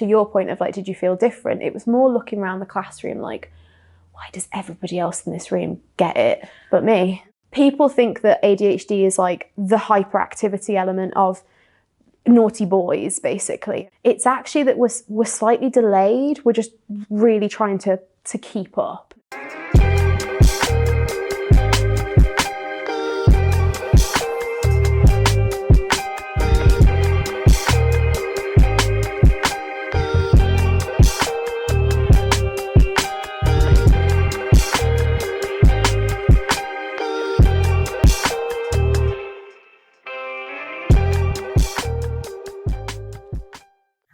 to your point of like, did you feel different? It was more looking around the classroom like, why does everybody else in this room get it but me? People think that ADHD is like the hyperactivity element of naughty boys, basically. It's actually that we're slightly delayed. We're just really trying to keep up.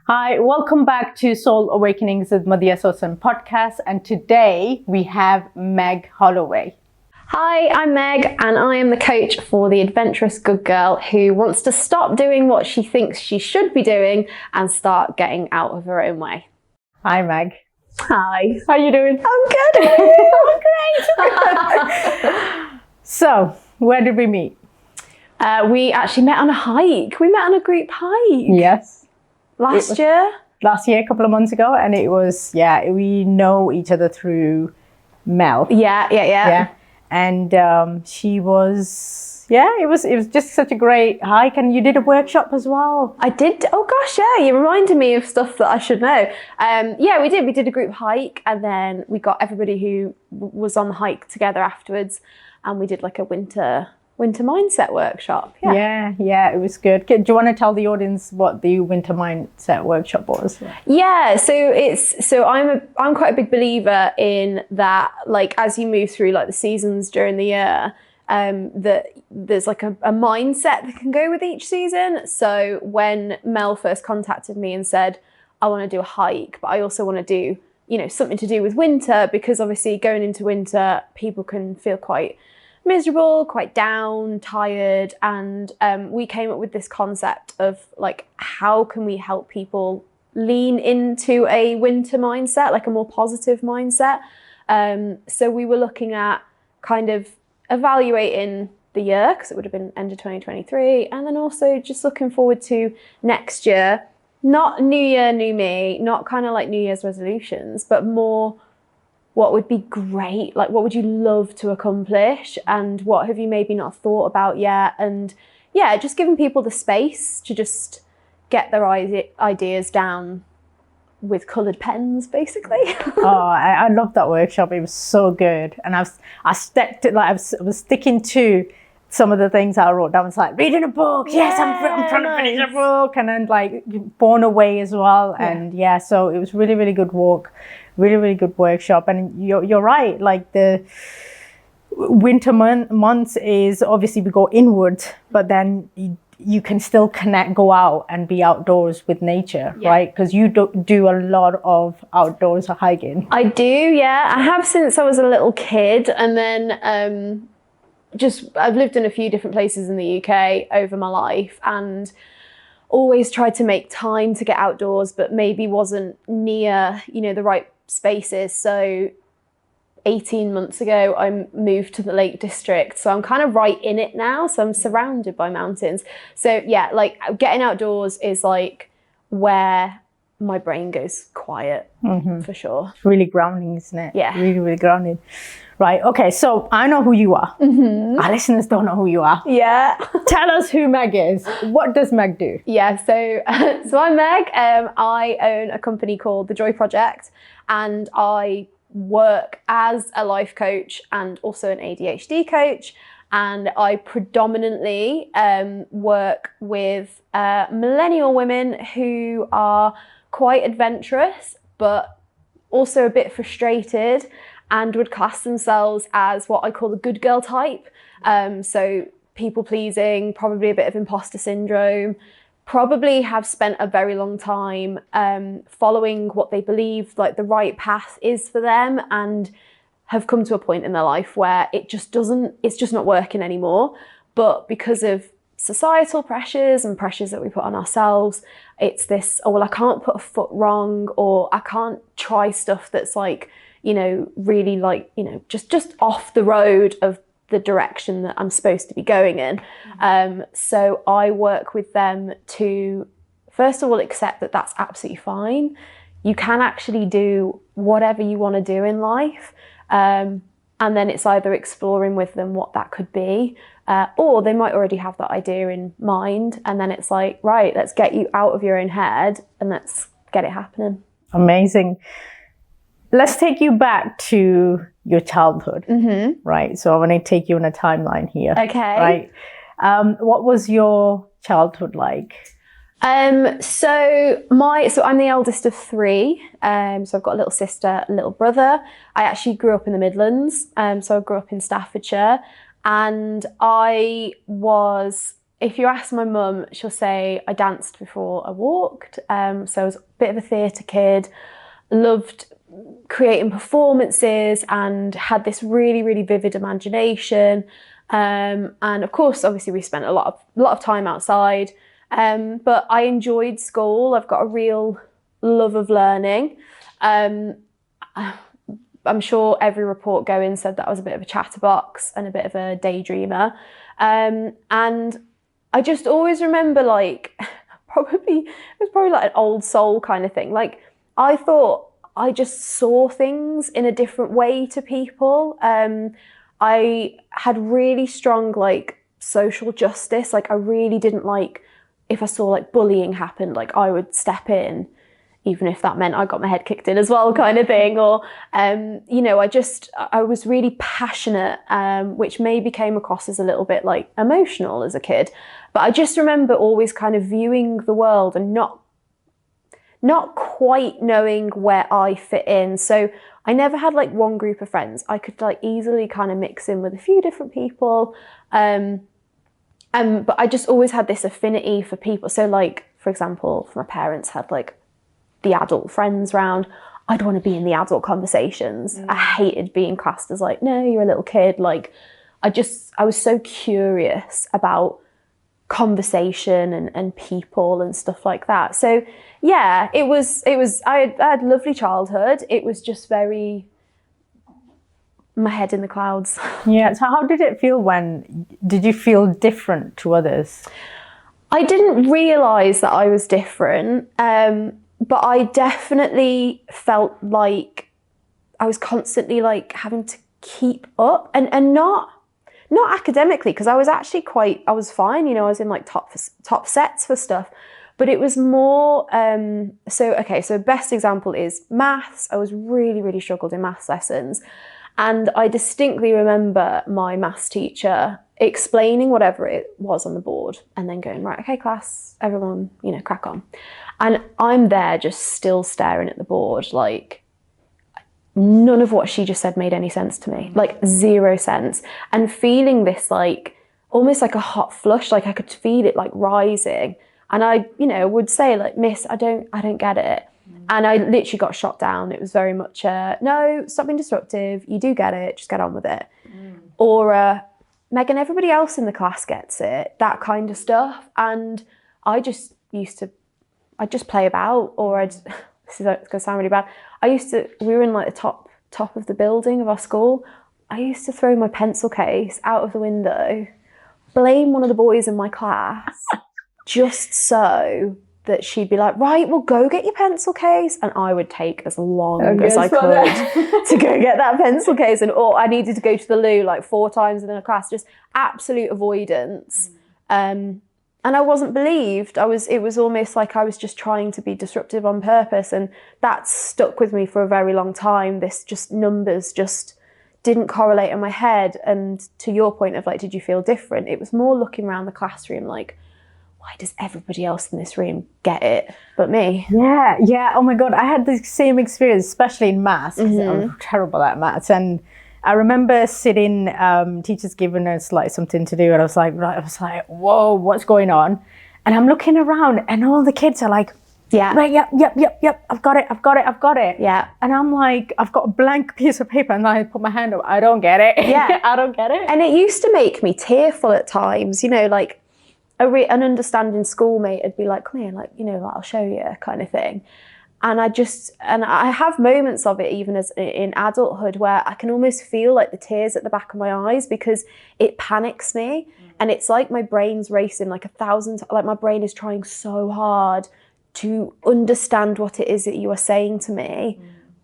Hi, welcome back to Soul Awakenings with Madiha Sosan podcast, and today we have Meg Holloway. Hi, I'm Meg, and I am the coach for the adventurous good girl who wants to stop doing what she thinks she should be doing and start getting out of her own way. Hi, Meg. Hi. How are you doing? I'm good. I'm great. So, where did we meet? We actually met on a hike. We met on a group hike. Yes. Last year, a couple of months ago, and it was, we know each other through Mel. Yeah. And she was, it was just such a great hike, and you did a workshop as well. I did. Oh gosh, yeah, you reminded me of stuff that I should know. We did. We did a group hike, and then we got everybody who was on the hike together afterwards, and we did like a winter mindset workshop. Yeah, it was good. Do you want to tell the audience what the winter mindset workshop was? Yeah, so I'm quite a big believer in that, like, as you move through like the seasons during the year, that there's like a mindset that can go with each season. So when Mel first contacted me and said, I want to do a hike, but I also want to do, something to do with winter, because obviously going into winter, people can feel quite miserable, quite down, tired, and we came up with this concept of like, how can we help people lean into a winter mindset, like a more positive mindset. So we were looking at kind of evaluating the year, because it would have been end of 2023, and then also just looking forward to next year. Not new year, new me, not kind of like New Year's resolutions, but more what would be great, like what would you love to accomplish, and what have you maybe not thought about yet, and just giving people the space to just get their ideas down with coloured pens, basically. I love that workshop. It was so good, and I was sticking to some of the things I wrote down. It's like reading a book. Yes, I'm trying to finish a book, and then like Born Away as well. And so it was really, really good walk, really, really good workshop. And you're right. Like the winter months is obviously we go inwards, but then you can still go out and be outdoors with nature, right? Because you do a lot of outdoors hiking. I do, yeah. I have since I was a little kid, and then I've lived in a few different places in the UK over my life, and always tried to make time to get outdoors, but maybe wasn't near, the right spaces. So 18 months ago, I moved to the Lake District. So I'm kind of right in it now. So I'm surrounded by mountains. So like getting outdoors is like where my brain goes quiet, for sure. It's really grounding, isn't it? Yeah. Really, really grounding. Right, okay, so I know who you are. Our listeners don't know who you are. Yeah. Tell us who Meg is. What does Meg do? Yeah, so I'm Meg. I own a company called The Joy Project, and I work as a life coach and also an ADHD coach. And I predominantly work with millennial women who are quite adventurous, but also a bit frustrated, and would class themselves as what I call the good girl type. So people pleasing, probably a bit of imposter syndrome, probably have spent a very long time following what they believe like the right path is for them, and have come to a point in their life where it's just not working anymore. But because of societal pressures and pressures that we put on ourselves, it's this, I can't put a foot wrong, or I can't try stuff that's like, really like, just off the road of the direction that I'm supposed to be going in. So I work with them to first of all, accept that that's absolutely fine. You can actually do whatever you want to do in life. And then it's either exploring with them what that could be, or they might already have that idea in mind. And then it's like, right, let's get you out of your own head and let's get it happening. Amazing. Let's take you back to your childhood, right? So I want to take you on a timeline here. Okay. Right. What was your childhood like? So I'm the eldest of three. So I've got a little sister, a little brother. I actually grew up in the Midlands. So I grew up in Staffordshire, and if you ask my mum, she'll say I danced before I walked. So I was a bit of a theatre kid, loved creating performances and had this really, really vivid imagination. And of course, obviously we spent a lot of time outside. But I enjoyed school. I've got a real love of learning. I'm sure every report going said that I was a bit of a chatterbox and a bit of a daydreamer. And I just always remember it was probably like an old soul kind of thing. Like, I thought I just saw things in a different way to people. I had really strong social justice. Like, I really didn't like, if I saw bullying happen, I would step in, even if that meant I got my head kicked in as well, kind of thing. Or, I was really passionate, which maybe came across as a little bit emotional as a kid. But I just remember always kind of viewing the world and not quite knowing where I fit in. So I never had one group of friends. I could easily kind of mix in with a few different people. But I just always had this affinity for people. So for example, if my parents had the adult friends round, I'd want to be in the adult conversations. I hated being classed as no, you're a little kid. I was so curious about conversation and people and stuff like that. So yeah, I had a lovely childhood. It was just very, my head in the clouds. Yeah. So how did it feel did you feel different to others? I didn't realise that I was different, but I definitely felt like I was constantly having to keep up and not academically, because I was actually I was fine, I was in top sets for stuff, but it was more, so best example is maths. I was really, really struggled in maths lessons. And I distinctly remember my maths teacher explaining whatever it was on the board and then going, right, okay, class, everyone, crack on. And I'm there just still staring at the board, none of what she just said made any sense to me, zero sense. And feeling this almost like a hot flush, I could feel it rising. And I, would say miss, I don't get it. And I literally got shot down. It was very much, no, stop being disruptive. You do get it. Just get on with it. Or, Megan, everybody else in the class gets it. That kind of stuff. And I just I'd just play about, or this is going to sound really bad. We were in the top of the building of our school. I used to throw my pencil case out of the window, blame one of the boys in my class, just so that she'd be like, right, well, go get your pencil case. And I would take as long as I could to go get that pencil case. Or I needed to go to the loo 4 times in a class, just absolute avoidance. And I wasn't believed. It was almost like I was just trying to be disruptive on purpose. And that stuck with me for a very long time. This just numbers just didn't correlate in my head. And to your point of did you feel different? It was more looking around the classroom why does everybody else in this room get it but me? Yeah. Oh my God, I had the same experience, especially in maths, because I'm terrible at maths. And I remember sitting, teachers giving us something to do, and I was like, whoa, what's going on? And I'm looking around, and all the kids are yeah, right, yep, I've got it. Yeah. And I'm I've got a blank piece of paper, and I put my hand up, I don't get it. Yeah. I don't get it. And it used to make me tearful at times, an understanding schoolmate would be come here, I'll show you, kind of thing. And I have moments of it even as in adulthood where I can almost feel the tears at the back of my eyes, because it panics me. And it's my brain's racing 1,000, my brain is trying so hard to understand what it is that you are saying to me,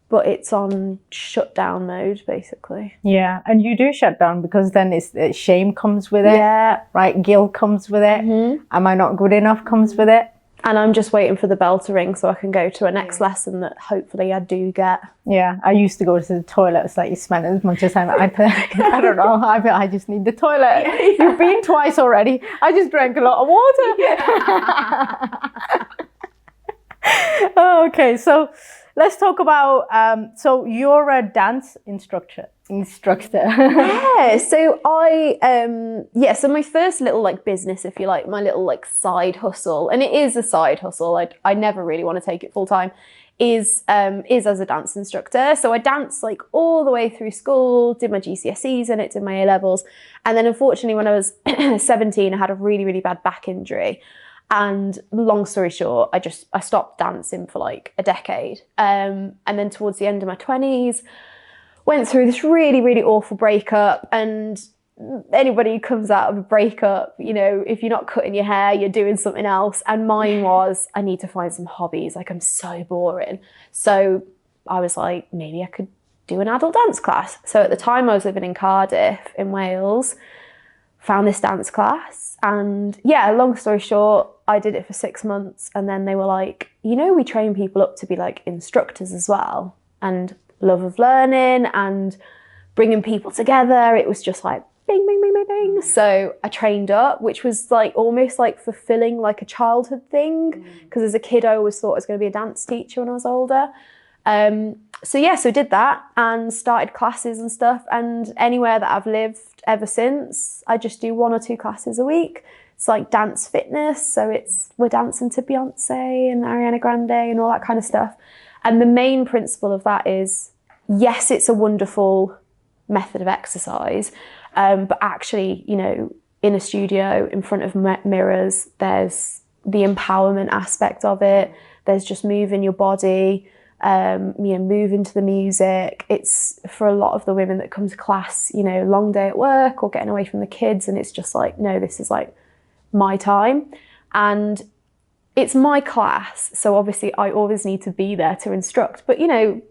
but it's on shutdown mode, basically. Yeah, and you do shut down because then it's shame comes with it, right? Guilt comes with it. Am I not good enough comes with it. And I'm just waiting for the bell to ring so I can go to a next lesson that hopefully I do get. Yeah, I used to go to the toilet. It's like you spent as much time. I don't know. I just need the toilet. You've been twice already. I just drank a lot of water. Okay, so let's talk about. So you're a dance instructor. Yeah, so so my first little like business, if you like, my little like side hustle, and it is a side hustle, I never really want to take it full time, is as a dance instructor. So I danced like all the way through school, did my GCSEs in it, did my A-levels, and then unfortunately when I was 17 I had a really, really bad back injury. And long story short, I stopped dancing for like a decade. And then towards the end of my 20s, went through this really, really awful breakup. And anybody who comes out of a breakup, you know, if you're not cutting your hair, you're doing something else. And mine was, I need to find some hobbies. Like, I'm so boring. So I was like, maybe I could do an adult dance class. So at the time I was living in Cardiff in Wales, found this dance class. And yeah, long story short, I did it for 6 months. And then they were like, you know, we train people up to be like instructors as well. And love of learning and bringing people together. It was just like bing, bing, bing, bing, bing. So I trained up, which was like almost like fulfilling like a childhood thing. Because as a kid, I always thought I was going to be a dance teacher when I was older. So did that and started classes and stuff. And anywhere that I've lived ever since, I just do 1 or 2 classes a week. It's like dance fitness. So we're dancing to Beyonce and Ariana Grande and all that kind of stuff. And the main principle of that is, yes, it's a wonderful method of exercise, but actually, you know, in a studio, in front of mirrors, there's the empowerment aspect of it. There's just moving your body, moving to the music. It's for a lot of the women that come to class, you know, long day at work or getting away from the kids. And it's just like, no, this is like my time. And it's my class, so obviously I always need to be there to instruct. But, you know,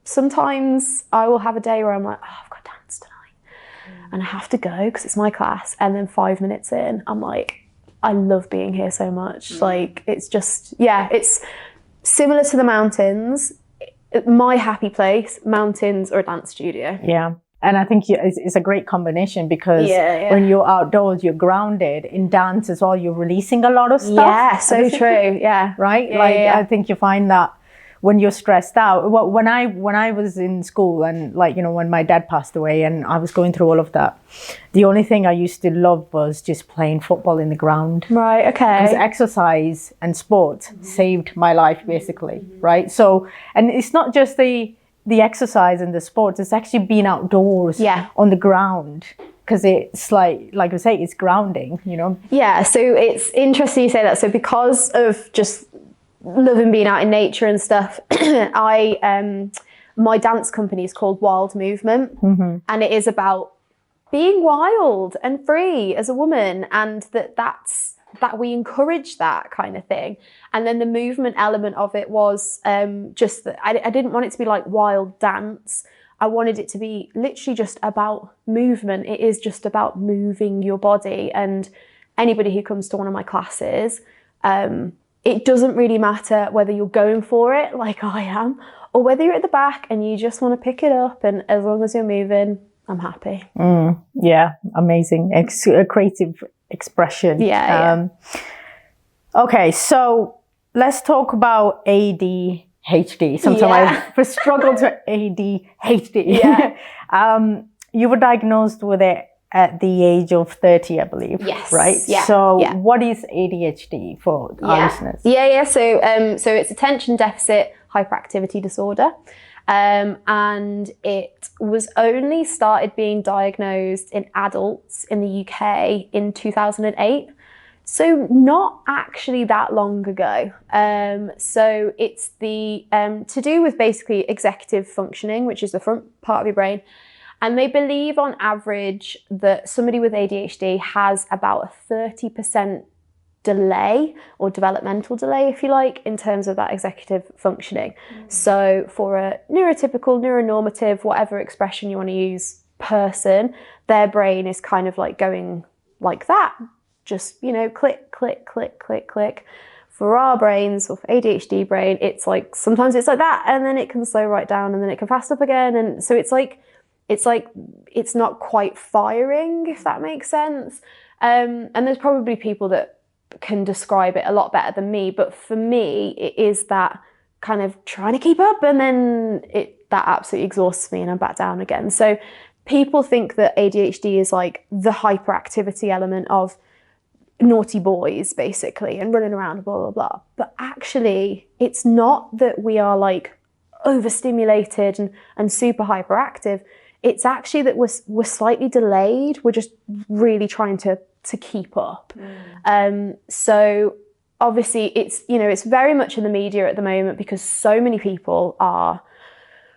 sometimes I will have a day where I'm like, oh, I've got dance tonight. And I have to go because it's my class. And then 5 minutes in, I'm like, I love being here so much. Like, it's just, it's similar to the mountains. My happy place, mountains or a dance studio. Yeah. And I think it's a great combination because when you're outdoors, you're grounded. In dance as well, you're releasing a lot of stuff. Yeah, so true. Yeah. Right? I think you find that when you're stressed out. Well, when I was in school and like, you know, when my dad passed away and I was going through all of that, the only thing I used to love was just playing football in the ground. Right, okay. Because exercise and sport saved my life, basically, right? So, and it's not just the exercise and the sports, it's actually being outdoors on the ground, because it's like we say, it's grounding, you know. Yeah, so it's interesting you say that. So because of just loving being out in nature and stuff, my dance company is called Wild Movement, and it is about being wild and free as a woman, and that we encourage that kind of thing. And then the movement element of it was just that I didn't want it to be like wild dance. I wanted it to be literally just about movement. It is just about moving your body. And anybody who comes to one of my classes, it doesn't really matter whether you're going for it like I am, or whether you're at the back and you just want to pick it up. And as long as you're moving, I'm happy. Yeah, amazing. A creative expression. Okay, so let's talk about ADHD. Sometimes I struggle to ADHD. You were diagnosed with it at the age of 30, I believe. Yes. Right? So what is ADHD for our listeners? So it's attention deficit hyperactivity disorder. And it was only started being diagnosed in adults in the UK in 2008. So not actually that long ago. So it's the to do with basically executive functioning, which is the front part of your brain. And they believe on average that somebody with ADHD has about a 30% delay or developmental delay, if you like, in terms of that executive functioning. So for a neurotypical, neuronormative, whatever expression you want to use, person, their brain is kind of like going like that, just, you know, click, click, click, click, click. For our brains, or for ADHD brain, it's like, sometimes it's like that, and then it can slow right down, and then it can fast up again. And so it's not quite firing, if that makes sense. And there's probably people that can describe it a lot better than me, but for me, it is that kind of trying to keep up, and then that absolutely exhausts me, and I'm back down again. So people think that ADHD is like the hyperactivity element of naughty boys, basically, and running around, blah, blah, blah. But actually, it's not that we are like overstimulated and super hyperactive. It's actually that we're slightly delayed. We're just really trying to keep up. So obviously it's, you know, it's very much in the media at the moment because so many people are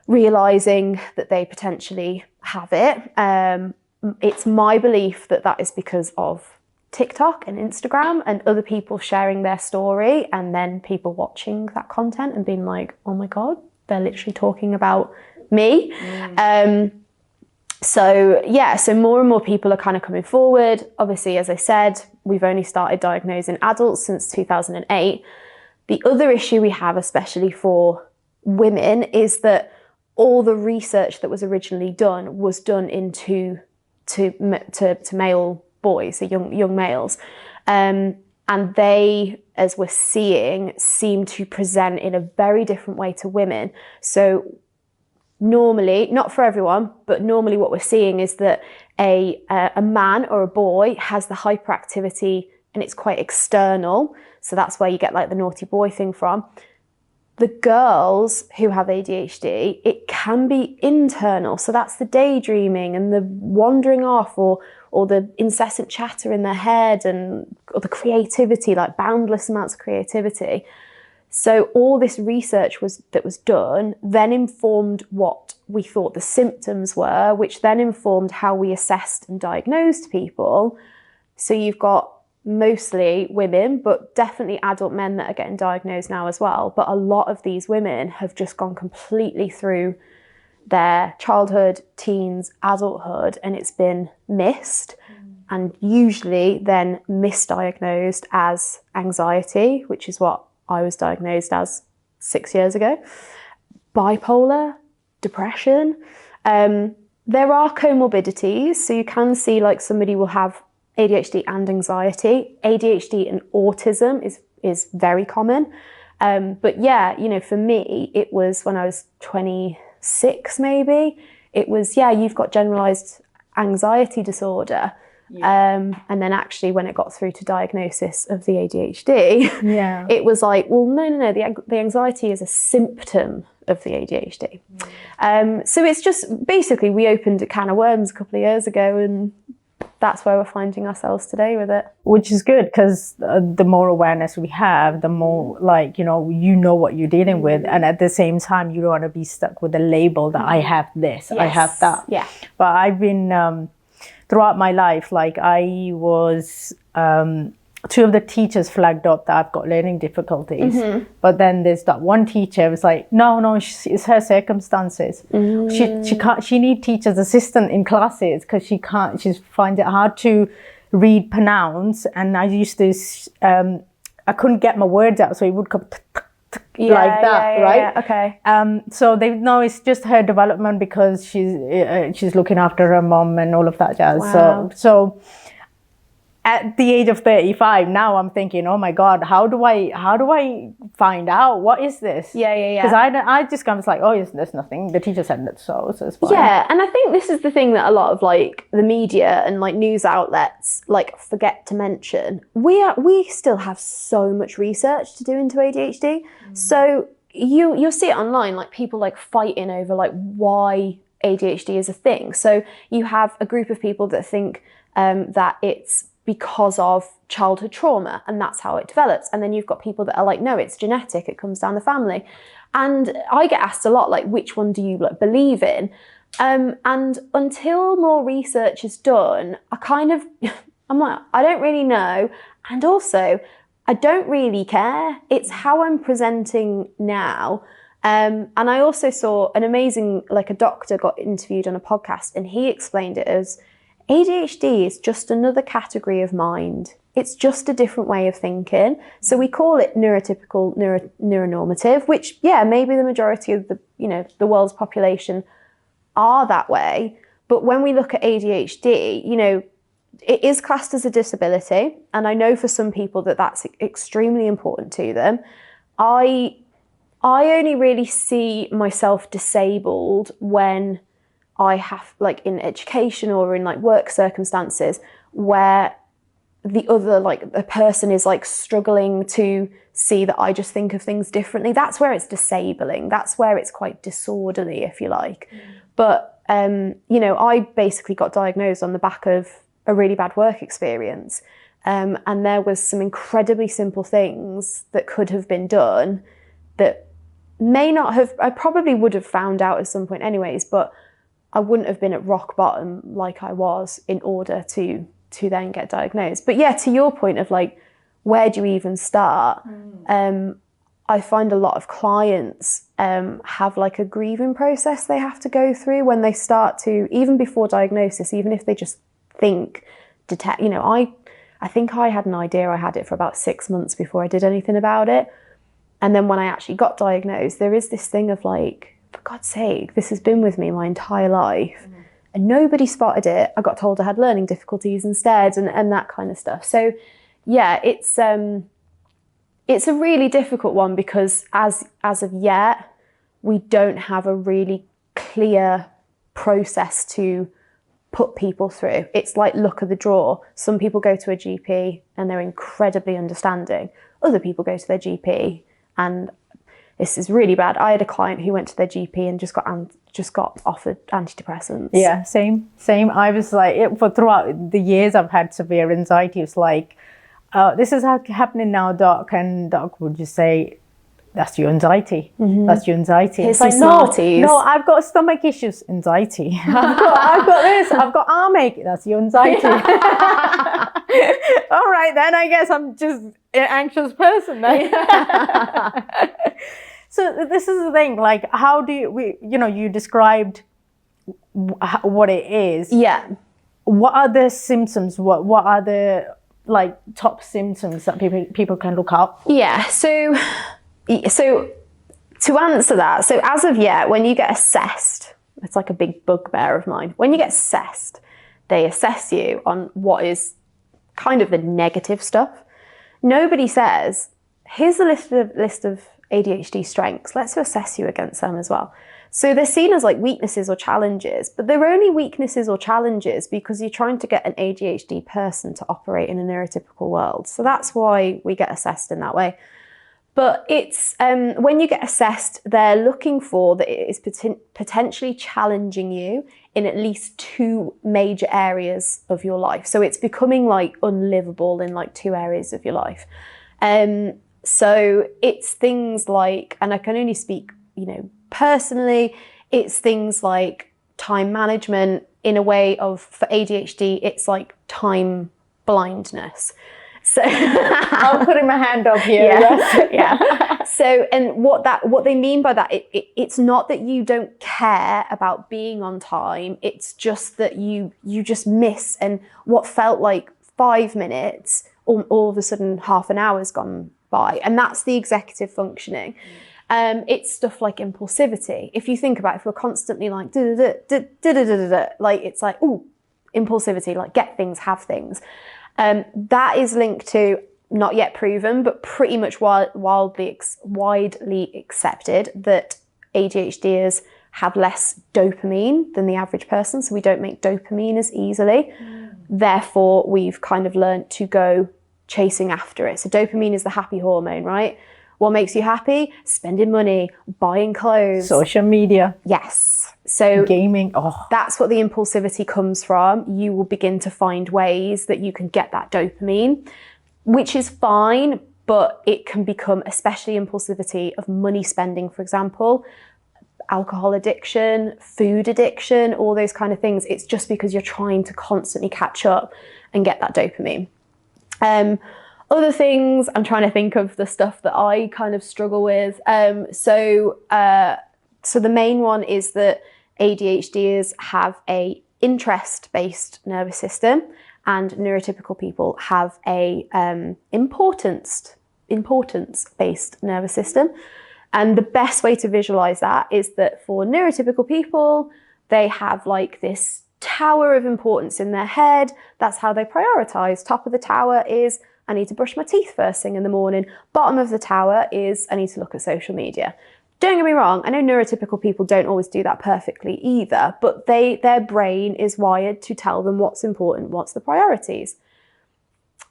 realizing that they potentially have it. It's my belief that that is because of TikTok and Instagram and other people sharing their story, and then people watching that content and being like, oh my God, they're literally talking about me. So more and more people are kind of coming forward. Obviously, as I said, we've only started diagnosing adults since 2008. The other issue we have, especially for women, is that all the research that was originally done was done into to male boys, so young males. And they, as we're seeing, seem to present in a very different way to women. So normally, not for everyone, but normally what we're seeing is that a man or a boy has the hyperactivity and it's quite external. So that's where you get like the naughty boy thing from. The girls who have ADHD, it can be internal. So that's the daydreaming and the wandering off or the incessant chatter in their head or the creativity, like boundless amounts of creativity. So all this research that was done then informed what we thought the symptoms were, which then informed how we assessed and diagnosed people. So you've got mostly women, but definitely adult men that are getting diagnosed now as well. But a lot of these women have just gone completely through their childhood, teens, adulthood, and it's been missed, and usually then misdiagnosed as anxiety, which is what I was diagnosed as 6 years ago. Bipolar, depression. There are comorbidities, so you can see like somebody will have ADHD and anxiety. ADHD and autism is very common. But yeah, you know, for me, it was when I was 26 maybe, it was, you've got generalized anxiety disorder. And then actually when it got through to diagnosis of the ADHD, it was like, well, no, the anxiety is a symptom of the ADHD. So it's just basically we opened a can of worms a couple of years ago, and that's where we're finding ourselves today with it. Which is good, because the more awareness we have, the more like, you know what you're dealing with. And at the same time, you don't want to be stuck with the label that I have this, I have that. Yeah. But I've been, throughout my life, like I was, two of the teachers flagged up that I've got learning difficulties. But then there's that one teacher was like, no, it's her circumstances. She need teacher's assistant in classes because she finds it hard to read, pronounce. And I used to, I couldn't get my words out, so it would come like that, right? Yeah, okay. So they know it's just her development because she's looking after her mom and all of that jazz. Wow. So at the age of 35, now I'm thinking, oh my God, how do I find out what is this? Because I just kind of like, oh, there's nothing. The teacher said that, so it's fine. Yeah, and I think this is the thing that a lot of like the media and like news outlets like forget to mention. We still have so much research to do into ADHD. So you'll see it online, like people like fighting over like why ADHD is a thing. So you have a group of people that think that it's because of childhood trauma and that's how it develops. And then you've got people that are like, no, it's genetic, it comes down the family. And I get asked a lot, like, which one do you like believe in? And until more research is done, I'm like, I don't really know. And also, I don't really care. It's how I'm presenting now. And I also saw an amazing, like a doctor got interviewed on a podcast, and he explained it as ADHD is just another category of mind. It's just a different way of thinking. So we call it neurotypical, neuronormative, which, yeah, maybe the majority of the world's population are that way. But when we look at ADHD, it is classed as a disability. And I know for some people that that's extremely important to them. I only really see myself disabled when I have, like, in education or in like work circumstances where the other, like, the person is like struggling to see that I just think of things differently. That's where it's disabling. That's where it's quite disorderly, if you like. But, I basically got diagnosed on the back of a really bad work experience. And there was some incredibly simple things that could have been done that may not have, I probably would have found out at some point anyways, but I wouldn't have been at rock bottom like I was in order to then get diagnosed. But yeah, to your point of like, where do you even start? I find a lot of clients have like a grieving process they have to go through when they start to, even before diagnosis, even if they just detect, I think I had an idea I had it for about 6 months before I did anything about it. And then when I actually got diagnosed, there is this thing of like, for God's sake, this has been with me my entire life. And nobody spotted it. I got told I had learning difficulties instead and that kind of stuff. So yeah, it's a really difficult one because as of yet, we don't have a really clear process to put people through. It's like luck of the draw. Some people go to a GP and they're incredibly understanding. Other people go to their GP and this is really bad. I had a client who went to their GP and just got offered antidepressants. Yeah, same. I was like, for throughout the years I've had severe anxiety. It's like, this is happening now, doc, and doc would just say, that's your anxiety. That's your anxiety. It's like, like, no, I've got stomach issues, anxiety. I've got this, I've got arm ache, that's your anxiety. All right, then I guess I'm just an anxious person then. So this is the thing, like, how do you described what it is. Yeah. What are the symptoms? What are the like top symptoms that people can look up? Yeah, so to answer that, so as of yet, when you get assessed, it's like a big bugbear of mine. When you get assessed, they assess you on what is kind of the negative stuff. Nobody says, here's a list of ADHD strengths. Let's assess you against them as well. So they're seen as like weaknesses or challenges, but they're only weaknesses or challenges because you're trying to get an ADHD person to operate in a neurotypical world. So that's why we get assessed in that way. But it's when you get assessed, they're looking for that it is potentially challenging you in at least 2 major areas of your life. So it's becoming like unlivable in like 2 areas of your life. So it's things like, and I can only speak, personally, it's things like time management in a way of, for ADHD, it's like time blindness. So I'm putting my hand up here. Yeah. Yeah. So, and what they mean by that, it's not that you don't care about being on time. It's just that you just miss, and what felt like 5 minutes, all of a sudden half an hour's gone by, and that's the executive functioning. It's stuff like impulsivity. If you think about it, if we're constantly like like it's like, ooh, impulsivity, like get things, have things. That is linked to, not yet proven, but pretty much widely accepted, that ADHDers have less dopamine than the average person. So we don't make dopamine as easily. Therefore, we've kind of learned to go chasing after it. So dopamine is the happy hormone, right? What makes you happy? Spending money, buying clothes. Social media. Yes. So gaming. Oh, that's what the impulsivity comes from. You will begin to find ways that you can get that dopamine, which is fine, but it can become, especially impulsivity of money spending, for example, alcohol addiction, food addiction, all those kind of things. It's just because you're trying to constantly catch up and get that dopamine. Other things, I'm trying to think of the stuff that I kind of struggle with. So the main one is that ADHDers have a interest-based nervous system, and neurotypical people have a importance-based nervous system. And the best way to visualize that is that for neurotypical people, they have like this tower of importance in their head. That's how they prioritize. Top of the tower is, I need to brush my teeth first thing in the morning. Bottom of the tower is, I need to look at social media. Don't get me wrong, I know neurotypical people don't always do that perfectly either, but their brain is wired to tell them what's important, what's the priorities.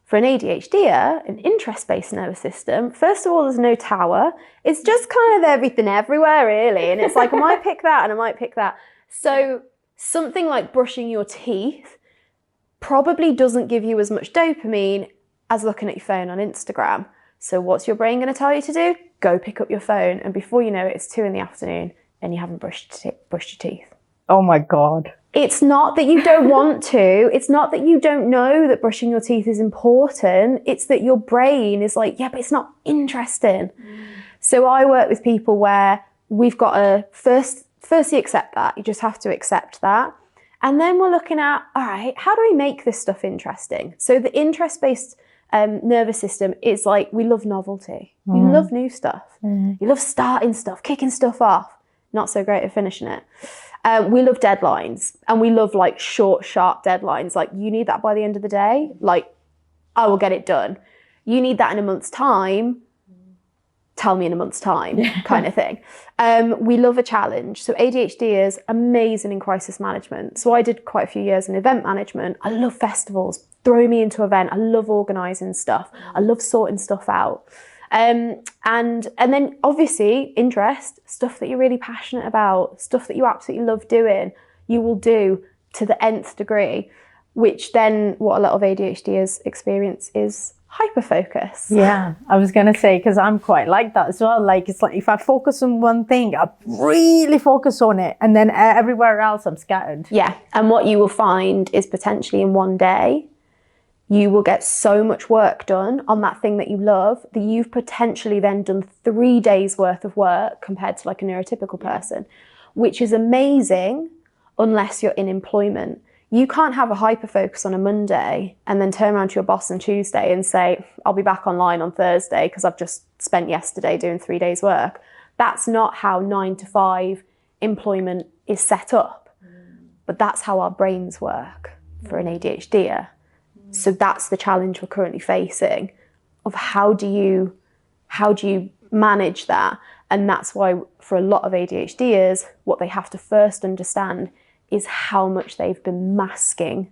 For an ADHDer, an interest-based nervous system, first of all, there's no tower. It's just kind of everything everywhere, really. And it's like, I might pick that and I might pick that. So something like brushing your teeth probably doesn't give you as much dopamine as looking at your phone on Instagram. So what's your brain going to tell you to do? Go pick up your phone, and before you know it, it's 2 p.m. and you haven't brushed your teeth. Oh my God. It's not that you don't want to. It's not that you don't know that brushing your teeth is important. It's that your brain is like, yeah, but it's not interesting. So I work with people where we've got to firstly accept that. You just have to accept that. And then we're looking at, all right, how do we make this stuff interesting? So the interest-based nervous system is like, we love novelty. We love new stuff. You love starting stuff, kicking stuff off. Not so great at finishing it. We love deadlines, and we love like short, sharp deadlines. Like, you need that by the end of the day. Like, I will get it done. You need that in a month's time. Tell me in a month's time, kind of thing. We love a challenge. So ADHD is amazing in crisis management. So I did quite a few years in event management. I love festivals. Throw me into an event. I love organising stuff. I love sorting stuff out. And then obviously interest, stuff that you're really passionate about, stuff that you absolutely love doing, you will do to the nth degree, which then what a lot of ADHDers experience is hyperfocus. Yeah, I was going to say, because I'm quite like that as well. Like, it's like if I focus on one thing, I really focus on it, and then everywhere else I'm scattered. Yeah, and what you will find is potentially in one day, you will get so much work done on that thing that you love that you've potentially then done 3 days worth of work compared to like a neurotypical person, which is amazing unless you're in employment. You can't have a hyper focus on a Monday and then turn around to your boss on Tuesday and say, I'll be back online on Thursday because I've just spent yesterday doing 3 days work. That's not how 9 to 5 employment is set up. But that's how our brains work for an ADHDer. So that's the challenge we're currently facing of how do you manage that? And that's why for a lot of ADHDers, what they have to first understand is how much they've been masking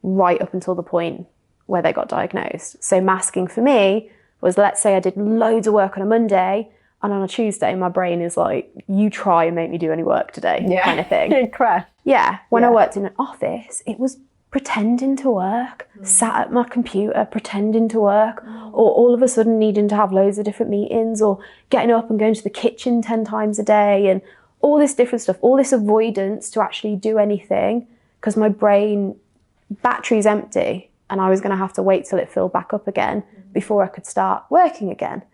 right up until the point where they got diagnosed. So masking for me was, let's say I did loads of work on a Monday, and on a Tuesday, my brain is like, you try and make me do any work today, kind of thing. It crashed. Yeah. When I worked in an office, it was pretending to work, sat at my computer pretending to work, or all of a sudden needing to have loads of different meetings, or getting up and going to the kitchen 10 times a day, and all this different stuff, all this avoidance to actually do anything, because my brain battery's empty and I was going to have to wait till it filled back up again before I could start working again.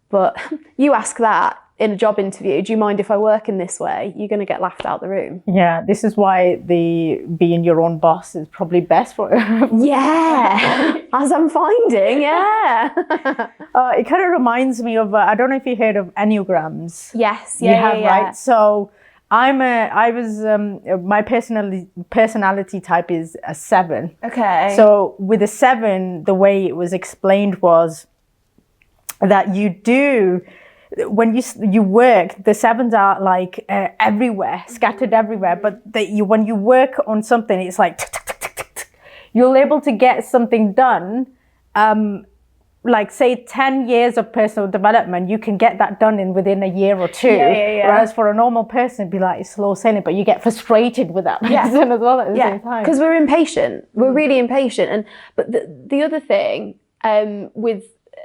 But you ask that in a job interview, do you mind if I work in this way? You're going to get laughed out the room. Yeah, this is why being your own boss is probably best for Yeah, as I'm finding, yeah. It kind of reminds me of, I don't know if you heard of Enneagrams. Yes, You have, right? So my personality type is a 7. Okay. So with a 7, the way it was explained was that when you work, the 7s are like everywhere, scattered everywhere. But when you work on something, it's like you're able to get something done. Like say 10 years of personal development, you can get that done within a year or 2. Yeah. Whereas for a normal person, it'd be like slow sailing, but you get frustrated with that person as well at the same time. Because we're impatient. We're really impatient. But the other thing with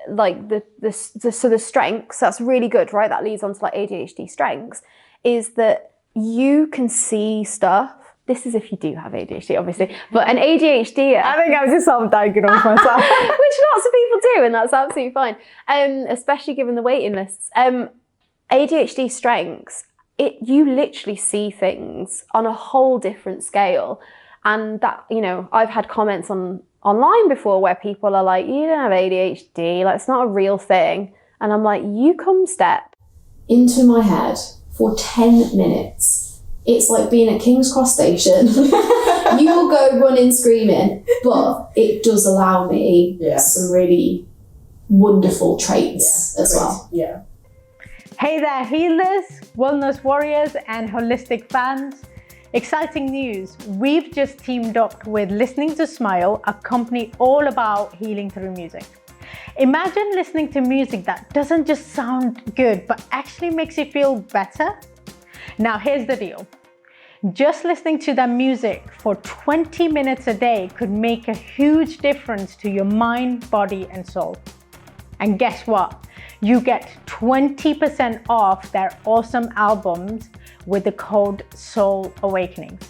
like the strengths, that's really good, right? That leads on to like ADHD strengths, is that you can see stuff this is if you do have ADHD, obviously, but an ADHD. I think I was just self-diagnosed myself. Which lots of people do, and that's absolutely fine. Especially given the waiting lists. ADHD strengths, you literally see things on a whole different scale. And that, you know, I've had comments online before where people are like, you don't have ADHD, like it's not a real thing. And I'm like, you come step into my head for 10 minutes. It's like being at King's Cross Station. You will go running, screaming, but it does allow me some really wonderful traits as well. Yeah. Hey there, healers, wellness warriors, and holistic fans. Exciting news. We've just teamed up with Listening to Smile, a company all about healing through music. Imagine listening to music that doesn't just sound good, but actually makes you feel better. Now, here's the deal. Just listening to that music for 20 minutes a day could make a huge difference to your mind, body, and soul. And guess what? You get 20% off their awesome albums with the code Soul Awakenings.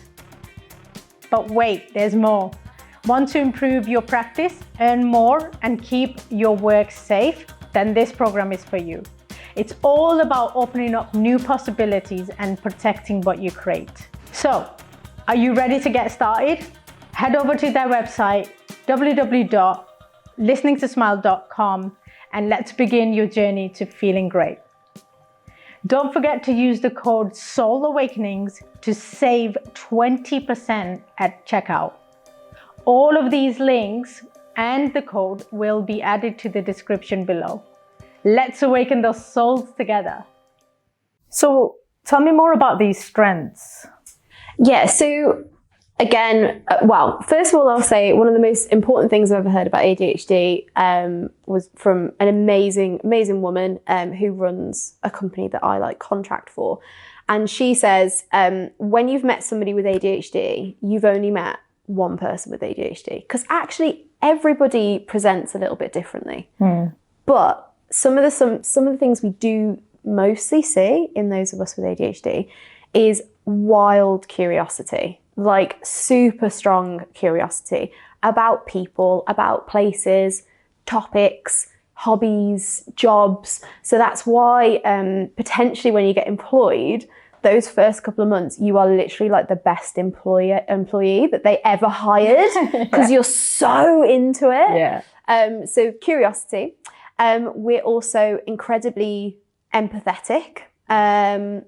But wait, there's more. Want to improve your practice, earn more, and keep your work safe? Then this program is for you. It's all about opening up new possibilities and protecting what you create. So, are you ready to get started? Head over to their website, www.listeningtosmile.com, and let's begin your journey to feeling great. Don't forget to use the code Soul Awakenings to save 20% at checkout. All of these links and the code will be added to the description below. Let's awaken those souls together. So tell me more about these strengths. Yeah, so again, well, first of all, I'll say one of the most important things I've ever heard about ADHD was from an amazing woman who runs a company that I contract for. And she says, when you've met somebody with ADHD, you've only met one person with ADHD. Because actually, everybody presents a little bit differently. But some of the things we do mostly see in those of us with ADHD is wild curiosity. Like super strong curiosity about people, about places, topics, hobbies, jobs. So that's why potentially when you get employed, those first couple of months, you are literally like the best employee that they ever hired because you're so into it. Yeah. So curiosity. We're also incredibly empathetic. I'm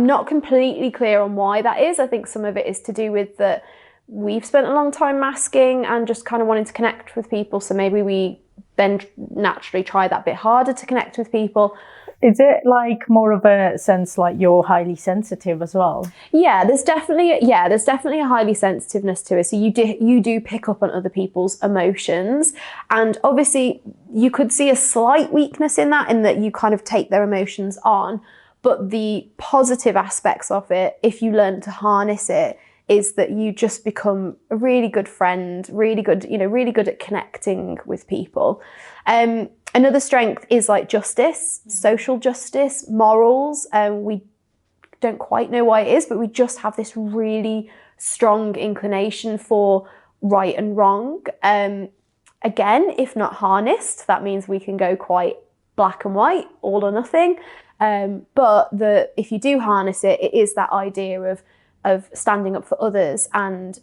not completely clear on why that is. I think some of it is to do with that we've spent a long time masking and just kind of wanting to connect with people. So maybe we then naturally try that bit harder to connect with people. Is it like more of a sense like you're highly sensitive as well? Yeah, there's definitely a highly sensitiveness to it. So you do pick up on other people's emotions, and obviously you could see a slight weakness in that you kind of take their emotions on. But the positive aspects of it, if you learn to harness it, is that you just become a really good friend, really good at connecting with people. Another strength is like justice, social justice, morals. We don't quite know why it is, but we just have this really strong inclination for right and wrong. Again, if not harnessed, that means we can go quite black and white, all or nothing. But if you do harness it, it is that idea of standing up for others and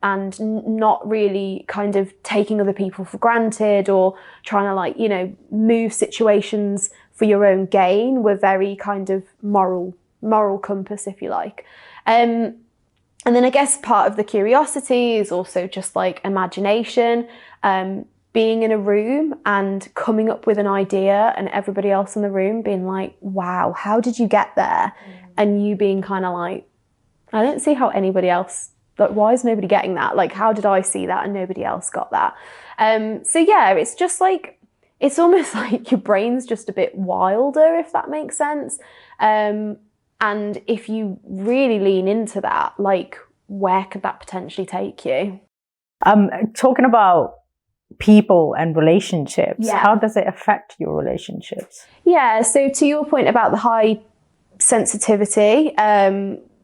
not really kind of taking other people for granted or trying to move situations for your own gain. We're very kind of moral compass, if you like. And then I guess part of the curiosity is also just like imagination. Being in a room and coming up with an idea and everybody else in the room being like, wow, how did you get there? And you being kind of like, I don't see how anybody else, like, why is nobody getting that? Like, how did I see that and nobody else got that? So yeah, it's just like, it's almost like your brain's just a bit wilder, if that makes sense. And if you really lean into that, like, where could that potentially take you? Talking about people and relationships, Yeah. How does it affect your relationships? Yeah, so to your point about the high sensitivity,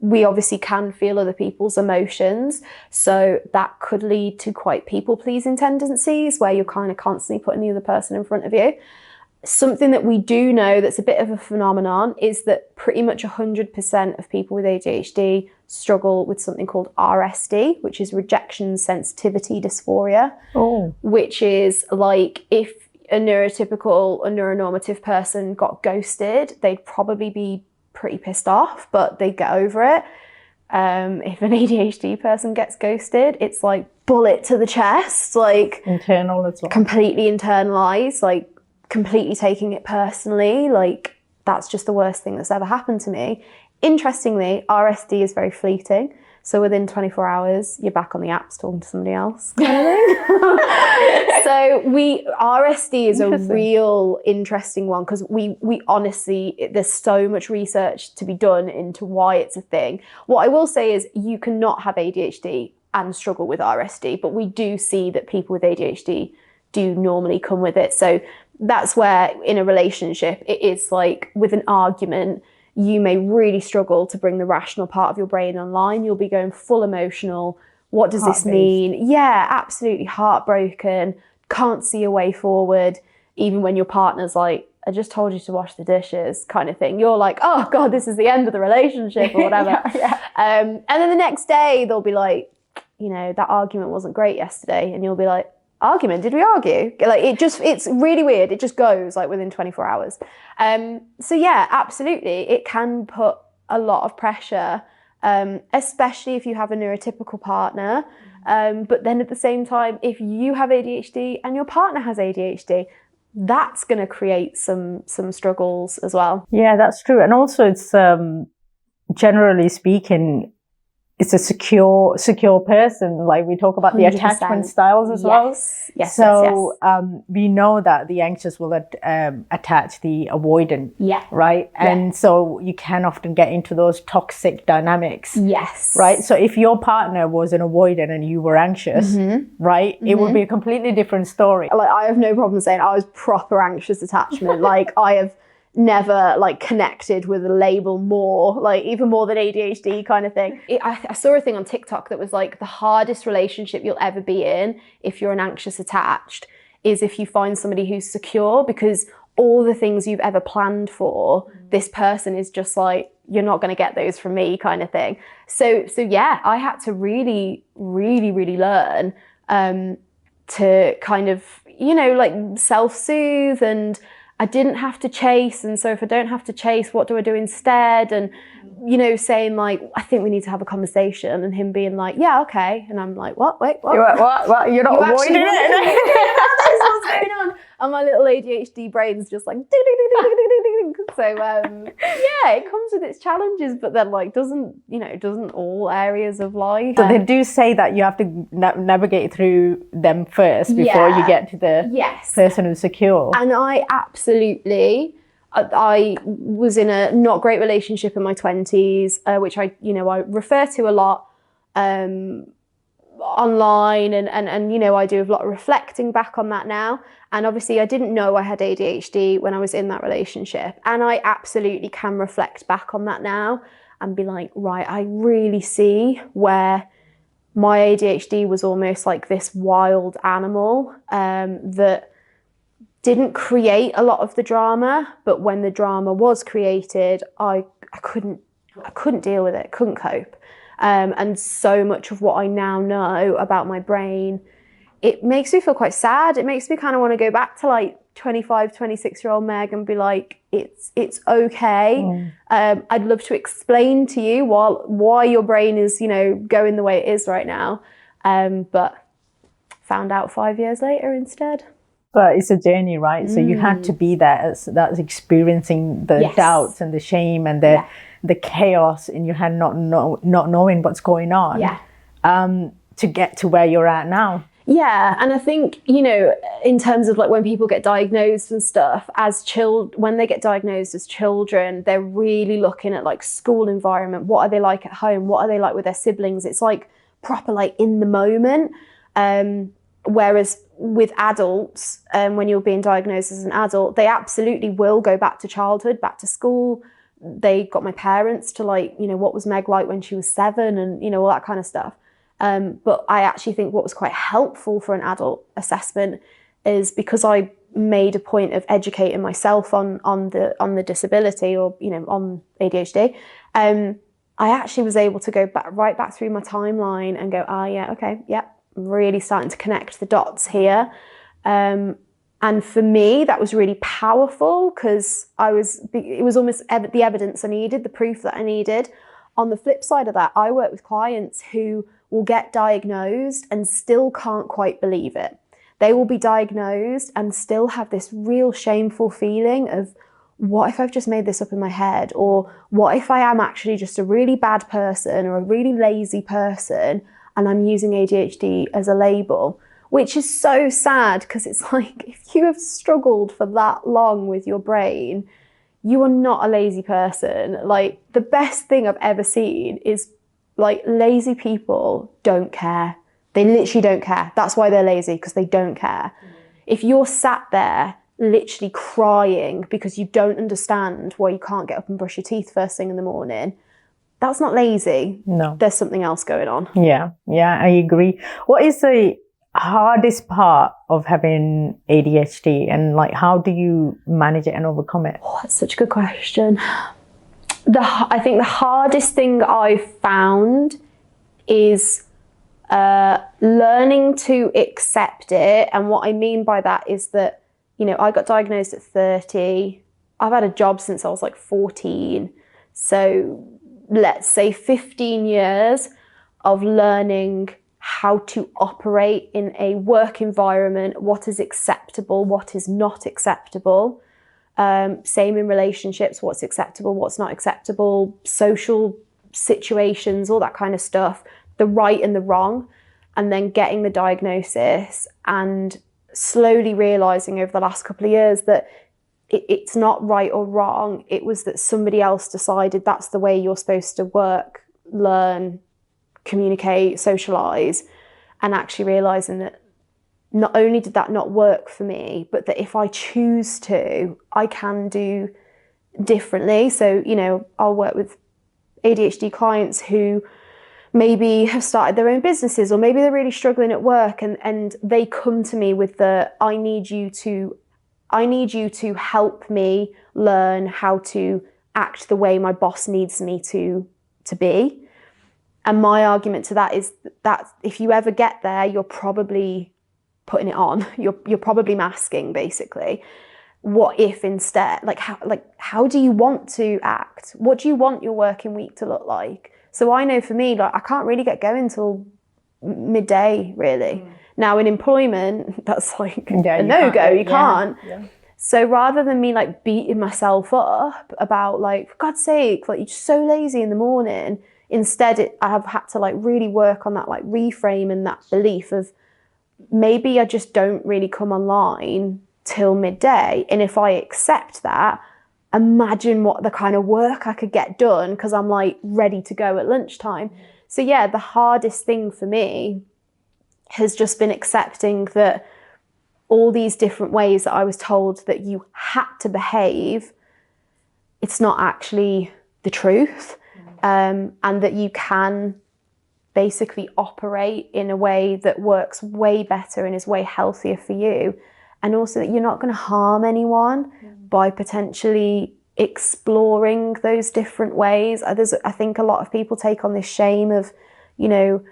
we obviously can feel other people's emotions. So that could lead to quite people-pleasing tendencies where you're kind of constantly putting the other person in front of you. Something that we do know that's a bit of a phenomenon is that pretty much 100% of people with ADHD struggle with something called RSD, which is Rejection Sensitivity Dysphoria, which is like if a neurotypical or neuronormative person got ghosted, they'd probably be pretty pissed off, but they'd get over it. If an ADHD person gets ghosted, it's like bullet to the chest, like internal as well. Completely internalized, like completely taking it personally, like that's just the worst thing that's ever happened to me. Interestingly, RSD is very fleeting. So within 24 hours, you're back on the apps talking to somebody else, kind of thing. So RSD is a real interesting one because we honestly, there's so much research to be done into why it's a thing. What I will say is you cannot have ADHD and struggle with RSD, but we do see that people with ADHD do normally come with it. So that's where in a relationship, it is like with an argument, you may really struggle to bring the rational part of your brain online. You'll be going full emotional. What does this mean? Yeah, absolutely heartbroken. Can't see a way forward. Even when your partner's like, I just told you to wash the dishes kind of thing. You're like, oh God, this is the end of the relationship or whatever. And then the next day they'll be like, you know, that argument wasn't great yesterday. And you'll be like, argument? Did we argue? Like it's really weird. It just goes like within 24 hours. So yeah, absolutely. It can put a lot of pressure, especially if you have a neurotypical partner. But then at the same time, if you have ADHD and your partner has ADHD, that's going to create some struggles as well. Yeah, that's true. And also it's, generally speaking, it's a secure person. Like we talk about the 100%. Attachment styles as well. Yes. So we know that the anxious will attach the avoidant. Yeah. Right. And so you can often get into those toxic dynamics. Yes. Right. So if your partner was an avoidant and you were anxious, right, it would be a completely different story. Like I have no problem saying I was proper anxious attachment. Like I have never like connected with a label more, like even more than ADHD kind of thing. I saw a thing on TikTok that was like the hardest relationship you'll ever be in if you're an anxious attached is if you find somebody who's secure, because all the things you've ever planned for, this person is just like, you're not going to get those from me kind of thing. So yeah, I had to really learn to kind of, you know, like self-soothe, and I didn't have to chase. And so if I don't have to chase, what do I do instead? And, you know, saying like, I think we need to have a conversation, and him being like, yeah, okay. And I'm like, what? Wait, what? What? You're not avoiding it? What's going on? And my little ADHD brain's just like, so yeah, it comes with its challenges, but then like doesn't all areas of life. So they do say that you have to navigate through them first before you get to the person who's secure. And I was in a not great relationship in my 20s, which I refer to a lot online, and you know, I do a lot of reflecting back on that now. And obviously I didn't know I had ADHD when I was in that relationship, and I absolutely can reflect back on that now and be like, right, I really see where my ADHD was almost like this wild animal that didn't create a lot of the drama, but when the drama was created, I couldn't deal with it, couldn't cope. And so much of what I now know about my brain, it makes me feel quite sad. It makes me kind of want to go back to like 25, 26-year-old Meg and be like, it's okay. I'd love to explain to you why your brain is, you know, going the way it is right now. But found out 5 years later instead. But it's a journey, right? So you had to be there that's experiencing the doubts and the shame and the chaos in your head, not knowing what's going on, to get to where you're at now. Yeah, and I think, you know, in terms of like when people get diagnosed and stuff, when they get diagnosed as children, they're really looking at like school environment. What are they like at home? What are they like with their siblings? It's like proper like in the moment. Whereas with adults, when you're being diagnosed as an adult, they absolutely will go back to childhood, back to school. they got my parents to like, you know, what was Meg like when she was 7 and, you know, all that kind of stuff. But I actually think what was quite helpful for an adult assessment is because I made a point of educating myself on the disability or, you know, on ADHD. I actually was able to go right back through my timeline and go, yeah, okay, yeah, I'm really starting to connect the dots here. And for me, that was really powerful because it was almost the evidence I needed, the proof that I needed. On the flip side of that, I work with clients who will get diagnosed and still can't quite believe it. They will be diagnosed and still have this real shameful feeling of, what if I've just made this up in my head? Or what if I am actually just a really bad person or a really lazy person and I'm using ADHD as a label? Which is so sad because it's like, if you have struggled for that long with your brain, you are not a lazy person. Like, the best thing I've ever seen is like, lazy people don't care. They literally don't care. That's why they're lazy, because they don't care. If you're sat there literally crying because you don't understand why you can't get up and brush your teeth first thing in the morning, that's not lazy. No. There's something else going on. Yeah, I agree. What is the hardest part of having ADHD, and like, how do you manage it and overcome it? Oh, that's such a good question. I think the hardest thing I've found is learning to accept it. And what I mean by that is that, you know, I got diagnosed at 30. I've had a job since I was like 14. So let's say 15 years of learning how to operate in a work environment, what is acceptable, what is not acceptable. Same in relationships, what's acceptable, what's not acceptable, social situations, all that kind of stuff, the right and the wrong, and then getting the diagnosis and slowly realising over the last couple of years that it's not right or wrong. It was that somebody else decided that's the way you're supposed to work, learn, communicate, socialise, and actually realising that not only did that not work for me, but that if I choose to, I can do differently. So, you know, I'll work with ADHD clients who maybe have started their own businesses, or maybe they're really struggling at work, and they come to me with I need you to help me learn how to act the way my boss needs me to be. And my argument to that is that if you ever get there, you're probably putting it on. You're probably masking, basically. What if instead, how do you want to act? What do you want your working week to look like? So I know for me, like, I can't really get going till midday, really. Now in employment, that's like a no-go. You can't. Yeah. So rather than me like beating myself up about like, for God's sake, like, you're just so lazy in the morning, instead I have had to like really work on that like reframe and that belief of, maybe I just don't really come online till midday. And if I accept that, imagine what the kind of work I could get done because I'm like ready to go at lunchtime. So yeah, the hardest thing for me has just been accepting that all these different ways that I was told that you had to behave, it's not actually the truth. And that you can basically operate in a way that works way better and is way healthier for you. And also that you're not going to harm anyone by potentially exploring those different ways. I think a lot of people take on this shame of, you know,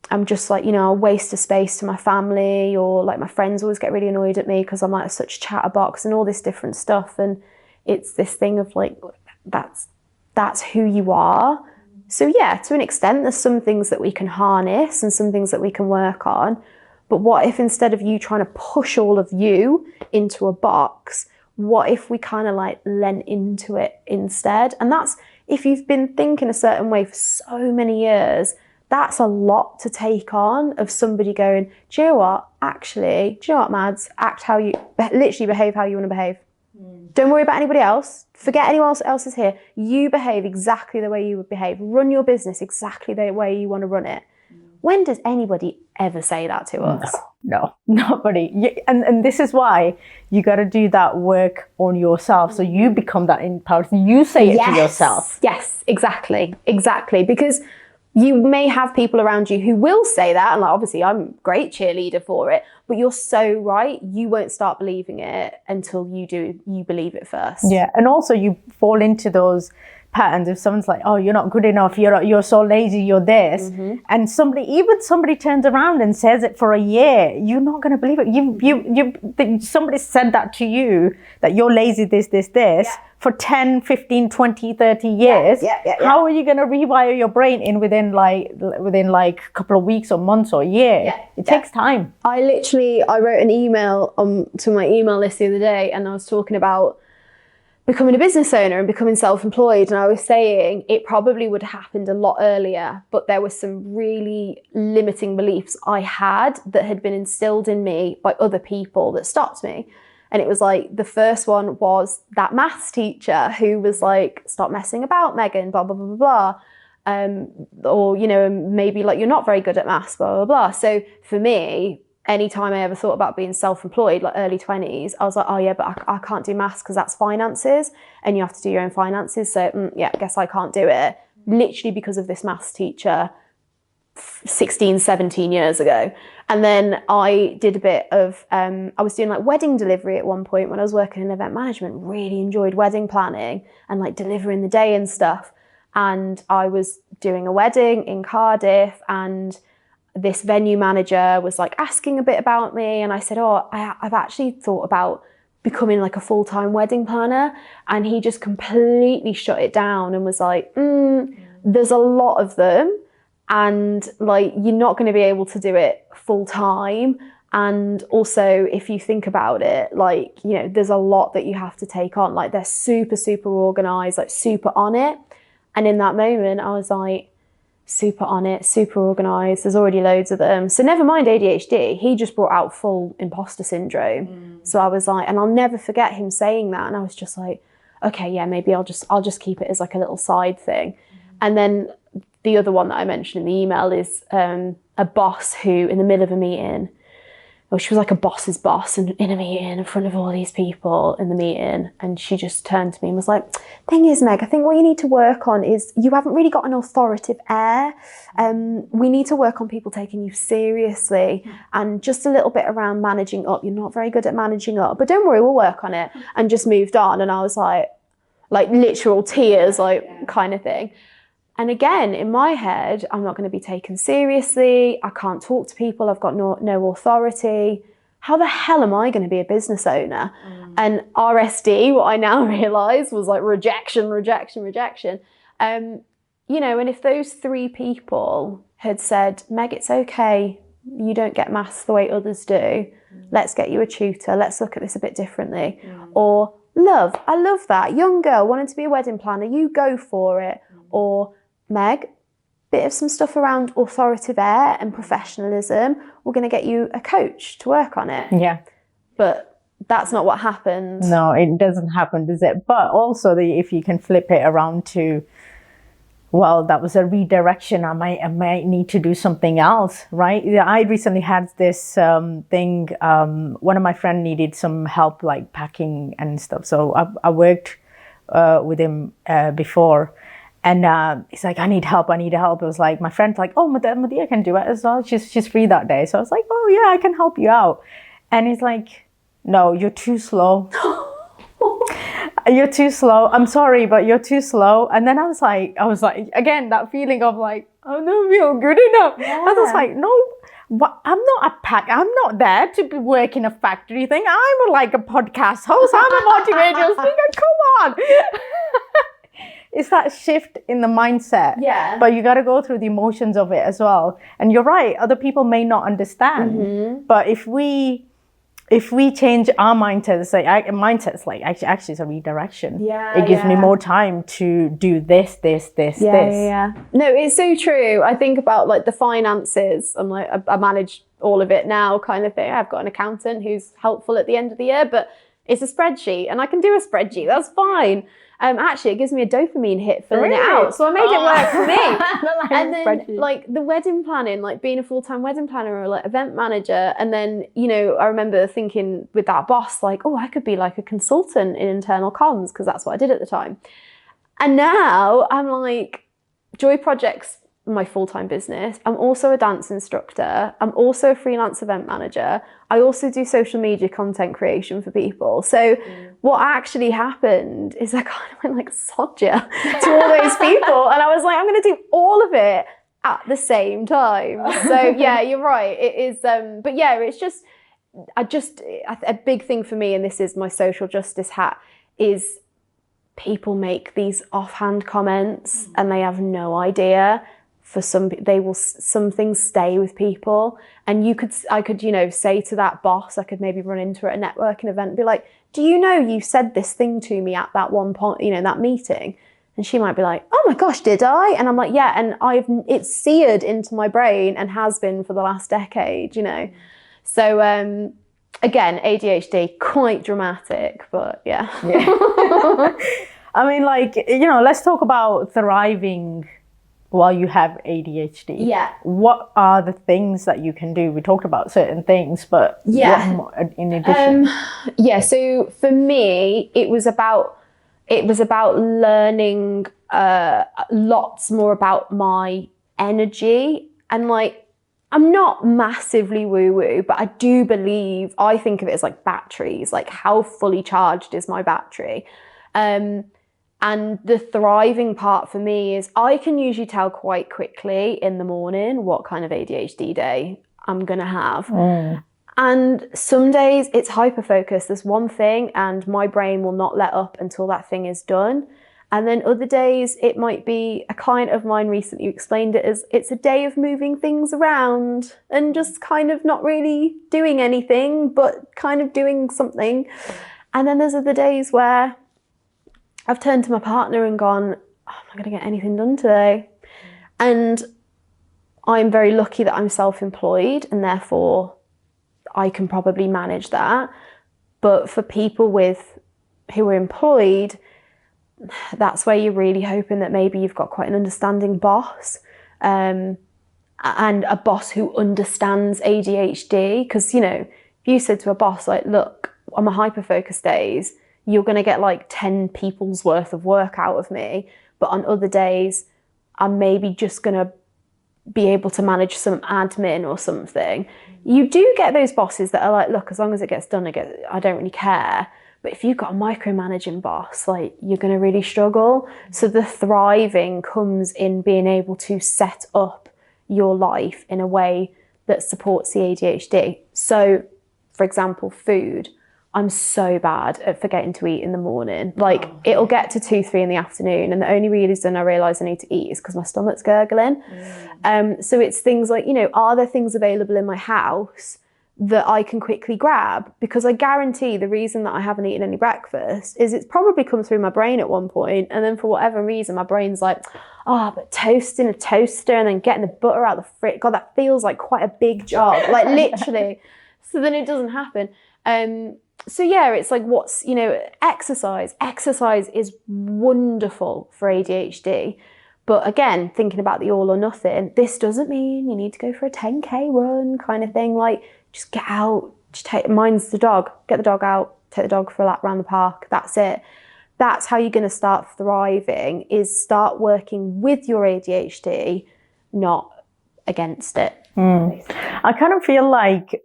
I'm just like, you know, I'll waste a space to my family, or like my friends always get really annoyed at me because I'm like such a chatterbox and all this different stuff. And it's this thing of like, that's who you are. So yeah, to an extent, there's some things that we can harness and some things that we can work on. But what if instead of you trying to push all of you into a box, what if we kind of like lent into it instead? And that's, if you've been thinking a certain way for so many years, that's a lot to take on, of somebody going, do you know what, actually, do you know what, Mads, literally behave how you want to behave. Don't worry about anybody else. Forget anyone else is here. You behave exactly the way you would behave. Run your business exactly the way you want to run it. When does anybody ever say that to us? No, nobody. And this is why you got to do that work on yourself. So you become that empowered. You say it to yourself. Yes, exactly. Because you may have people around you who will say that. And like, obviously, I'm a great cheerleader for it. But you're so right. You won't start believing it until you believe it first. Yeah. And also you fall into those patterns. If someone's like, oh, you're not good enough, you're so lazy, you're this, and somebody turns around and says it for a year, you're not going to believe it. Somebody said that to you, that you're lazy, this for 10, 15, 20, 30 years. How are you going to rewire your brain within like a couple of weeks or months or a year? It takes time. I wrote an email to my email list the other day, and I was talking about becoming a business owner and becoming self-employed. And I was saying it probably would have happened a lot earlier, but there were some really limiting beliefs I had that had been instilled in me by other people that stopped me. And it was like, the first one was that maths teacher who was like, stop messing about, Megan, blah, blah, blah, blah, blah. Or, you know, maybe like, you're not very good at maths, blah, blah, blah. So for me, anytime I ever thought about being self-employed, like early 20s, I was like, oh yeah, but I can't do maths because that's finances and you have to do your own finances. So yeah, I guess I can't do it. Literally because of this maths teacher 16, 17 years ago. And then I did a bit of, I was doing like wedding delivery at one point when I was working in event management, really enjoyed wedding planning and like delivering the day and stuff. And I was doing a wedding in Cardiff, and this venue manager was like asking a bit about me, and I said, oh, I've actually thought about becoming like a full-time wedding planner. And he just completely shut it down and was like, there's a lot of them, and like you're not going to be able to do it full-time. And also, if you think about it, like, you know, there's a lot that you have to take on. Like, they're super, super organized, like super on it. And in that moment, I was like, super on it, super organised, there's already loads of them. So never mind ADHD, he just brought out full imposter syndrome. So I was like, and I'll never forget him saying that. And I was just like, okay, yeah, maybe I'll just keep it as like a little side thing. And then the other one that I mentioned in the email is a boss who, in the middle of a meeting, well, she was like a boss's boss in a meeting in front of all these people in the meeting. And she just turned to me and was like, thing is, Meg, I think what you need to work on is you haven't really got an authoritative air. We need to work on people taking you seriously and just a little bit around managing up. You're not very good at managing up, but don't worry, we'll work on it. And just moved on. And I was like literal tears, kind of thing. And again, in my head, I'm not going to be taken seriously. I can't talk to people. I've got no authority. How the hell am I going to be a business owner? And RSD, what I now realise, was like rejection. You know, and if those three people had said, Meg, it's okay, you don't get maths the way others do. Let's get you a tutor. Let's look at this a bit differently. Or, love, I love that. Young girl wanting to be a wedding planner, you go for it. Or, Meg, bit of some stuff around authoritative air and professionalism. We're going to get you a coach to work on it. Yeah. But that's not what happened. No, it doesn't happen, does it? But also, if you can flip it around to, well, that was a redirection. I might need to do something else, right? I recently had this thing. One of my friends needed some help, like packing and stuff. So I worked with him before. And he's like, I need help. It was like, my friend's like, oh, Madiha can do it as well. She's free that day. So I was like, oh yeah, I can help you out. And he's like, no, you're too slow. You're too slow. I'm sorry, but you're too slow. And then I was like, again, that feeling of like, I don't feel good enough. Yeah. I was like, no, I'm not there to be working a factory thing. I'm like a podcast host. I'm a motivational speaker. Come on. It's that shift in the mindset. Yeah. But you got to go through the emotions of it as well. And you're right, other people may not understand. But if we change our mindset, it's like mindset's like actually it's a redirection. Yeah. It gives me more time to do this. Yeah. No, it's so true. I think about like the finances. I'm like, I manage all of it now, kind of thing. I've got an accountant who's helpful at the end of the year, but it's a spreadsheet and I can do a spreadsheet. That's fine. Actually, it gives me a dopamine hit filling Really? it out. So I made it work for me. And then spreadsheet. like the wedding planning, like being a full-time wedding planner or like event manager. And then, you know, I remember thinking with that boss, like, oh, I could be like a consultant in internal comms, because that's what I did at the time. And now I'm like, Joy Project's my full-time business. I'm also a dance instructor. I'm also a freelance event manager. I also do social media content creation for people. So what actually happened is I kind of went like sod ya to all those people. And I was like, I'm going to do all of it at the same time. So yeah, you're right. It is. But yeah, it's just, a big thing for me, and this is my social justice hat, is people make these offhand comments and they have no idea. For some things stay with people, and I could, you know, say to that boss, I could maybe run into her at a networking event and be like, do you know you said this thing to me at that one point, you know, that meeting? And she might be like, oh my gosh, did I? And I'm like, yeah, and it's seared into my brain and has been for the last decade, you know. So again, ADHD, quite dramatic, but yeah. I mean, like, you know, let's talk about thriving while you have ADHD. Yeah. What are the things that you can do? We talked about certain things, but what more in addition? So for me, it was about learning lots more about my energy. And like, I'm not massively woo-woo, but I think of it as like batteries, like how fully charged is my battery? And the thriving part for me is I can usually tell quite quickly in the morning what kind of ADHD day I'm going to have. And some days it's hyper-focused. There's one thing and my brain will not let up until that thing is done. And then other days it might be, a client of mine recently explained it as, it's a day of moving things around and just kind of not really doing anything, but kind of doing something. And then there's other days where I've turned to my partner and gone, oh, I'm not going to get anything done today. And I'm very lucky that I'm self-employed and therefore I can probably manage that. But for people who are employed, that's where you're really hoping that maybe you've got quite an understanding boss, and a boss who understands ADHD. Because, you know, if you said to a boss, like, look, on my hyper-focus days, you're going to get like 10 people's worth of work out of me. But on other days, I'm maybe just going to be able to manage some admin or something. You do get those bosses that are like, look, as long as it gets done, I don't really care. But if you've got a micromanaging boss, like, you're going to really struggle. So the thriving comes in being able to set up your life in a way that supports the ADHD. So, for example, food. I'm so bad at forgetting to eat in the morning. Like, it'll get to 2, 3 in the afternoon, and the only reason I realise I need to eat is because my stomach's gurgling. So it's things like, you know, are there things available in my house that I can quickly grab? Because I guarantee the reason that I haven't eaten any breakfast is it's probably come through my brain at one point, and then for whatever reason, my brain's like, but toasting a toaster and then getting the butter out of the fridge, God, that feels like quite a big job, like literally. So then it doesn't happen. So yeah, it's like, what's, you know, exercise. Exercise is wonderful for ADHD. But again, thinking about the all or nothing, this doesn't mean you need to go for a 10K run kind of thing. Like, just get out, mine's the dog, get the dog out, take the dog for a lap around the park. That's it. That's how you're going to start thriving, is start working with your ADHD, not against it. I kind of feel like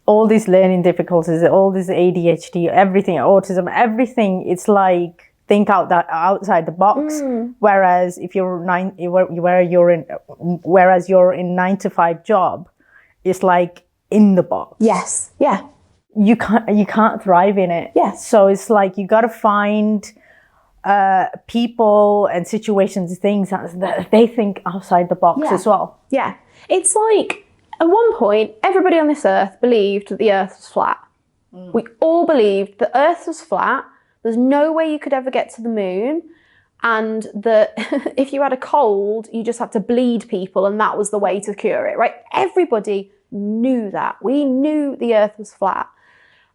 all these learning difficulties, all this ADHD, everything, autism, everything, it's like, think outside the box. Whereas if you're in 9-to-5 job, it's like in the box. Yes. Yeah. You can't thrive in it. Yes. So it's like, you got to find people and situations, things that they think outside the box as well. Yeah. It's like, at one point, everybody on this earth believed that the earth was flat. We all believed the earth was flat. There's no way you could ever get to the moon. And that if you had a cold, you just had to bleed people and that was the way to cure it, right? Everybody knew that. We knew the earth was flat.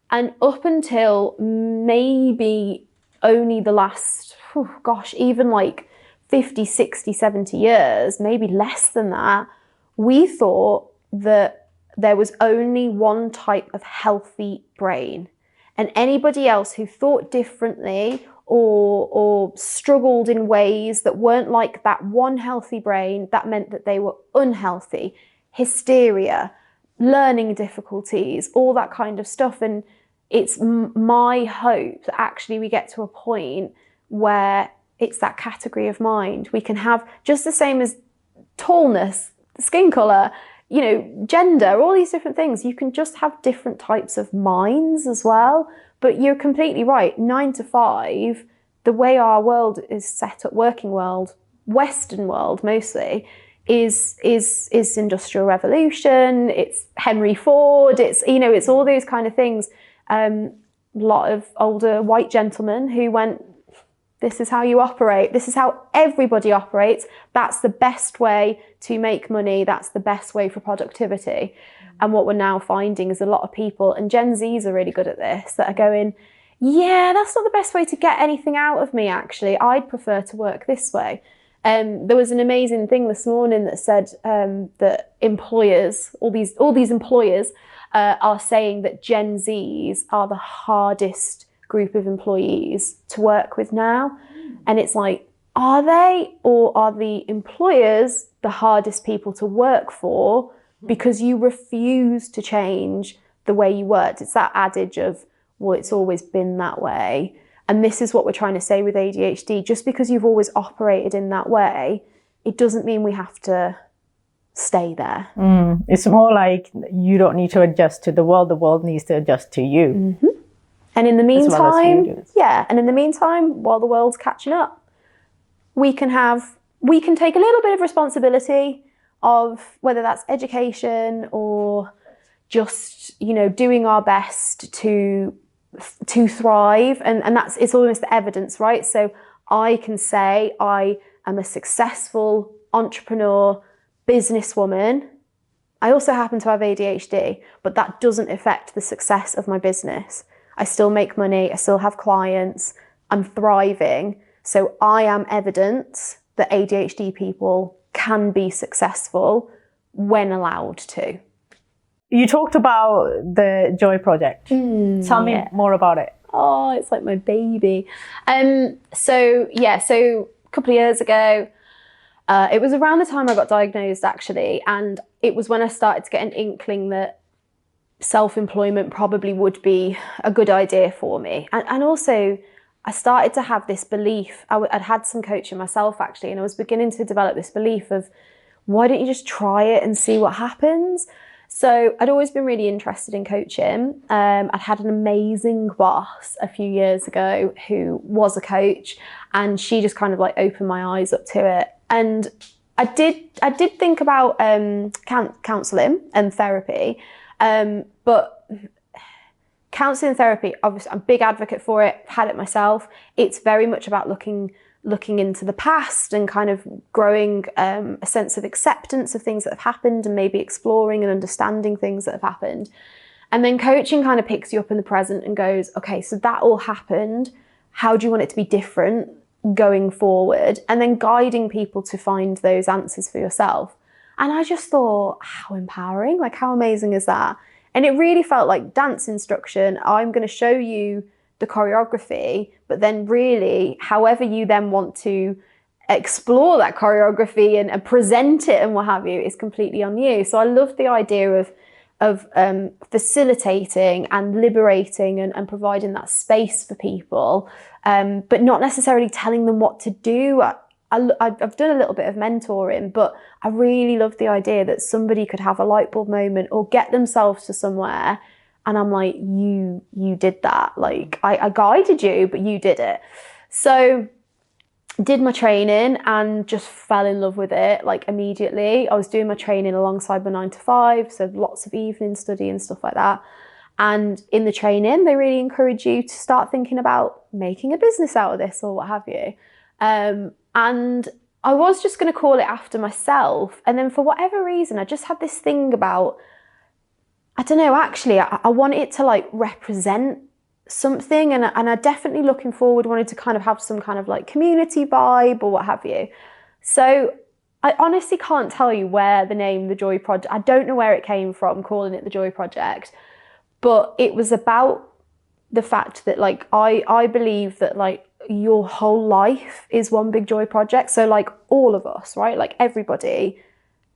And up until maybe only the last, even like 50, 60, 70 years, maybe less than that, we thought that there was only one type of healthy brain. And anybody else who thought differently or struggled in ways that weren't like that one healthy brain, that meant that they were unhealthy, hysteria, learning difficulties, all that kind of stuff. And it's my hope that actually we get to a point where it's that category of mind. We can have just the same as tallness, skin colour, you know, gender, all these different things. You can just have different types of minds as well. But you're completely right. 9 to 5, the way our world is set up, working world, Western world mostly, is industrial revolution. It's Henry Ford. It's, you know, it's all those kind of things. A lot of older white gentlemen who went, this is how you operate. This is how everybody operates. That's the best way to make money. That's the best way for productivity. And what we're now finding is a lot of people, and Gen Zs are really good at this, that are going, yeah, that's not the best way to get anything out of me, actually. I'd prefer to work this way. There was an amazing thing this morning that said that employers, all these employers are saying that Gen Zs are the hardest group of employees to work with now. And it's like, are they, or are the employers the hardest people to work for because you refuse to change the way you worked? It's that adage of, well, it's always been that way. And this is what we're trying to say with ADHD. Just because you've always operated in that way, it doesn't mean we have to stay there. It's more like you don't need to adjust to the world needs to adjust to you. Mm-hmm. And in the meantime, and in the meantime, while the world's catching up, we can take a little bit of responsibility of whether that's education or just, you know, doing our best to thrive. And it's almost the evidence, right? So I can say I am a successful entrepreneur, businesswoman. I also happen to have ADHD, but that doesn't affect the success of my business. I still make money, I still have clients, I'm thriving. So I am evidence that ADHD people can be successful when allowed to. You talked about the Joy Project. Tell me more about it. Oh, it's like my baby. So a couple of years ago, it was around the time I got diagnosed, actually, and it was when I started to get an inkling that self-employment probably would be a good idea for me. And also, I started to have this belief. I'd had some coaching myself, actually, and I was beginning to develop this belief of, why don't you just try it and see what happens? So I'd always been really interested in coaching. I'd had an amazing boss a few years ago who was a coach, and she just kind of like opened my eyes up to it. And I did think about counselling and therapy, but counselling and therapy, obviously, I'm a big advocate for it. I've had it myself. It's very much about looking into the past and kind of growing a sense of acceptance of things that have happened and maybe exploring and understanding things that have happened. And then coaching kind of picks you up in the present and goes, okay, so that all happened. How do you want it to be different going forward? And then guiding people to find those answers for yourself. And I just thought, how empowering, like how amazing is that? And it really felt like dance instruction. I'm going to show you the choreography, but then really, however you then want to explore that choreography and present it and what have you is completely on you. So I love the idea of facilitating and liberating and providing that space for people, but not necessarily telling them what to do. I've done a little bit of mentoring, but I really love the idea that somebody could have a light bulb moment or get themselves to somewhere, and I'm like, you did that. Like I guided you, but you did it. So did my training and just fell in love with it like immediately. I was doing my training alongside my 9 to 5, so lots of evening study and stuff like that. And in the training, they really encourage you to start thinking about making a business out of this or what have you. And I was just going to call it after myself. And then for whatever reason, I just had this thing about, I don't know, actually, I want it to like represent something, and I definitely looking forward wanted to kind of have some kind of like community vibe or what have you. So I honestly can't tell you where the name The Joy Project, I don't know where it came from, calling it The Joy Project, but it was about the fact that like I believe that like your whole life is one big joy project. So like all of us, right? Like everybody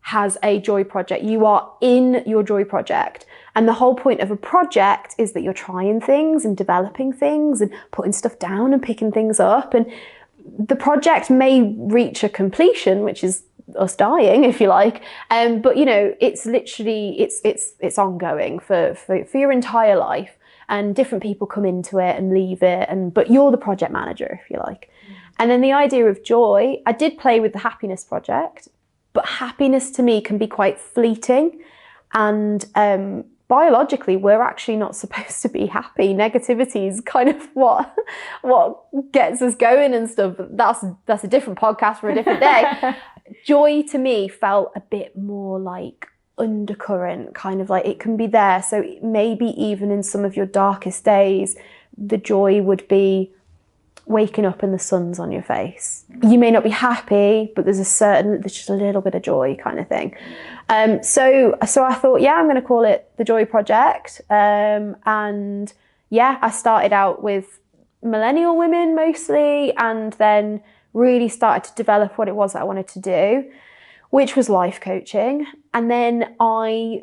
has a joy project. You are in your joy project. And the whole point of a project is that you're trying things and developing things and putting stuff down and picking things up. And the project may reach a completion, which is us dying, if you like. But you know, it's literally, it's ongoing for your entire life. And different people come into it and leave it, but you're the project manager, if you like. And then the idea of joy, I did play with the happiness project, but happiness to me can be quite fleeting. And biologically, we're actually not supposed to be happy. Negativity is kind of what gets us going and stuff. That's a different podcast for a different day. Joy to me felt a bit more like undercurrent, kind of like it can be there. So maybe even in some of your darkest days, the joy would be waking up and the sun's on your face. You may not be happy, but there's just a little bit of joy kind of thing. So I thought, yeah, I'm going to call it The Joy Project. And yeah, I started out with millennial women mostly, and then really started to develop what it was that I wanted to do, which was life coaching. And then I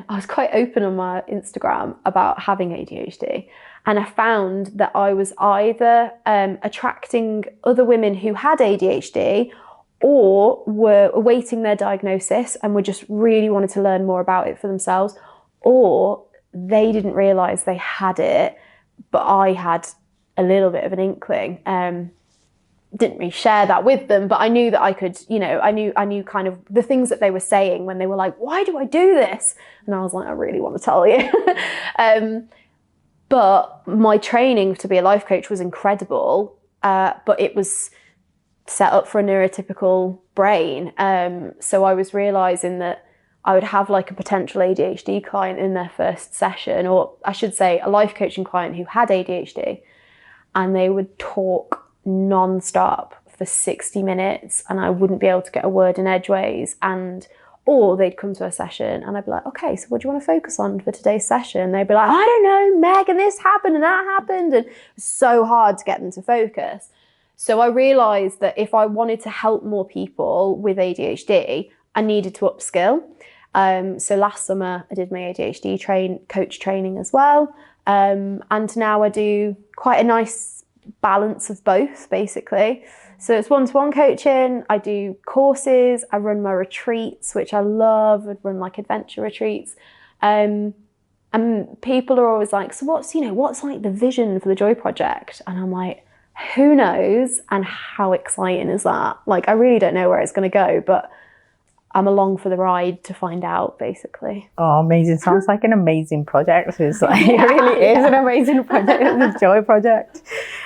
was quite open on my Instagram about having ADHD. And I found that I was either attracting other women who had ADHD or were awaiting their diagnosis and were just really wanted to learn more about it for themselves, or they didn't realise they had it, but I had a little bit of an inkling. Didn't really share that with them, but I knew that I could, you know, I knew kind of the things that they were saying when they were like, why do I do this? And I was like, I really want to tell you. But my training to be a life coach was incredible, but it was set up for a neurotypical brain. So I was realising that I would have like a potential ADHD client in their first session, or I should say a life coaching client who had ADHD, and they would talk non-stop for 60 minutes and I wouldn't be able to get a word in edgeways, or they'd come to a session and I'd be like, okay, so what do you want to focus on for today's session? They'd be like, I don't know, Meg, and this happened and that happened, and it was so hard to get them to focus. So I realised that if I wanted to help more people with ADHD, I needed to upskill. So last summer I did my ADHD coach training as well, and now I do quite a nice balance of both, basically. So it's one-to-one coaching, I do courses, I run my retreats, which I love. I'd run like adventure retreats, and people are always like, so what's like the vision for the Joy Project? And I'm like, who knows, and how exciting is that? Like, I really don't know where it's going to go, but I'm along for the ride to find out, basically. Oh, amazing. Sounds like an amazing project. It's like, it really is an amazing project, the Joy Project.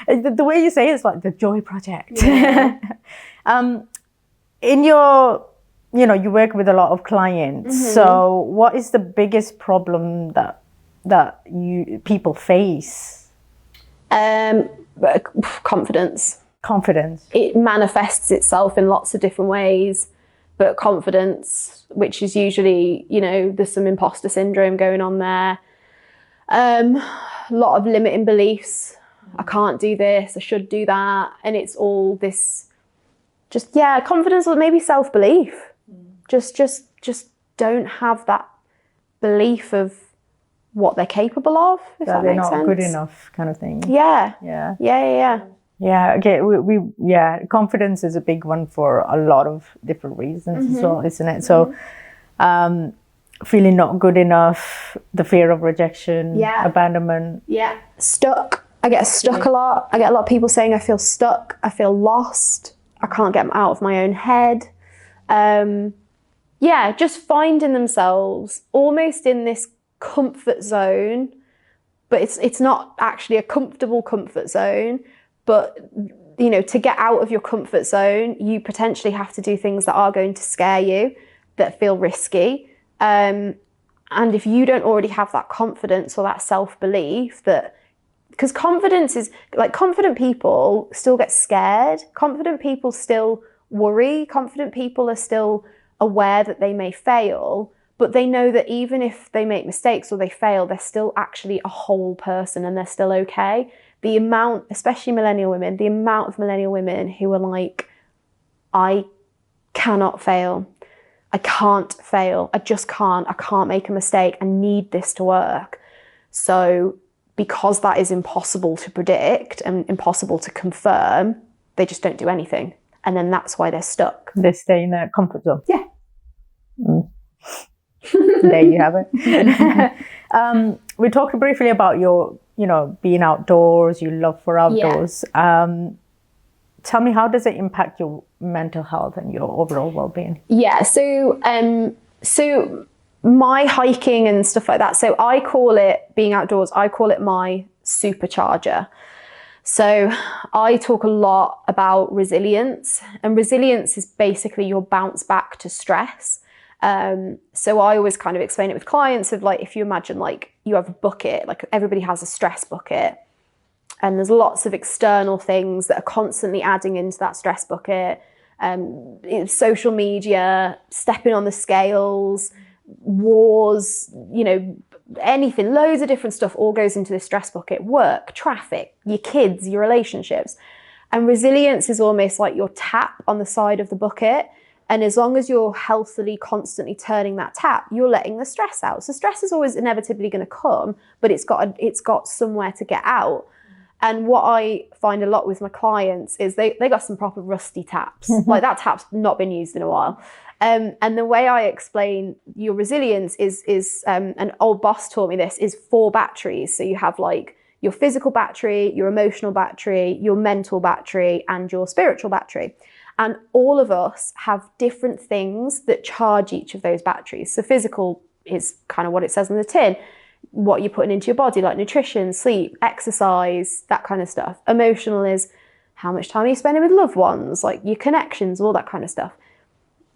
The way you say it's like the Joy Project. Yeah. In your, you work with a lot of clients. Mm-hmm. So what is the biggest problem that people face? Confidence. Confidence. It manifests itself in lots of different ways. But confidence, which is usually, there's some imposter syndrome going on there. A lot of limiting beliefs. I can't do this, I should do that. And it's all this, confidence or maybe self-belief. Just don't have that belief of what they're capable of, if that makes sense. They're not good enough kind of thing. Yeah. Yeah, okay. Confidence is a big one for a lot of different reasons, mm-hmm. as well, isn't it? So, feeling not good enough, the fear of rejection, abandonment. Yeah, stuck. I get stuck a lot. I get a lot of people saying I feel stuck, I feel lost, I can't get out of my own head. Just finding themselves almost in this comfort zone, but it's not actually a comfortable comfort zone. But, to get out of your comfort zone, you potentially have to do things that are going to scare you, that feel risky. And if you don't already have that confidence or that self-belief that because confidence is like, confident people still get scared. Confident people still worry. Confident people are still aware that they may fail, but they know that even if they make mistakes or they fail, they're still actually a whole person and they're still okay. The amount, especially millennial women, the amount of millennial women who are like, I cannot fail. I can't fail. I just can't. I can't make a mistake. I need this to work. So because that is impossible to predict and impossible to confirm, they just don't do anything. And then that's why they're stuck. They stay in their comfort zone. Yeah. There you have it. We talked briefly about your, being outdoors, your love for outdoors. Yeah. Tell me, how does it impact your mental health and your overall well-being? Yeah, so my hiking and stuff like that, so I call it, being outdoors, I call it my supercharger. So I talk a lot about resilience, and resilience is basically your bounce back to stress. So I always kind of explain it with clients of like, if you imagine like you have a bucket, like everybody has a stress bucket, and there's lots of external things that are constantly adding into that stress bucket. Social media, stepping on the scales, wars, anything, loads of different stuff all goes into this stress bucket. Work, traffic, your kids, your relationships. And resilience is almost like your tap on the side of the bucket. And as long as you're healthily, constantly turning that tap, you're letting the stress out. So stress is always inevitably going to come, but it's got somewhere to get out. And what I find a lot with my clients is they got some proper rusty taps. Like that tap's not been used in a while. And the way I explain your resilience is an old boss taught me this, is 4 batteries. So you have like your physical battery, your emotional battery, your mental battery, and your spiritual battery. And all of us have different things that charge each of those batteries. So physical is kind of what it says on the tin, what you're putting into your body, like nutrition, sleep, exercise, that kind of stuff. Emotional is how much time are you spending with loved ones, like your connections, all that kind of stuff.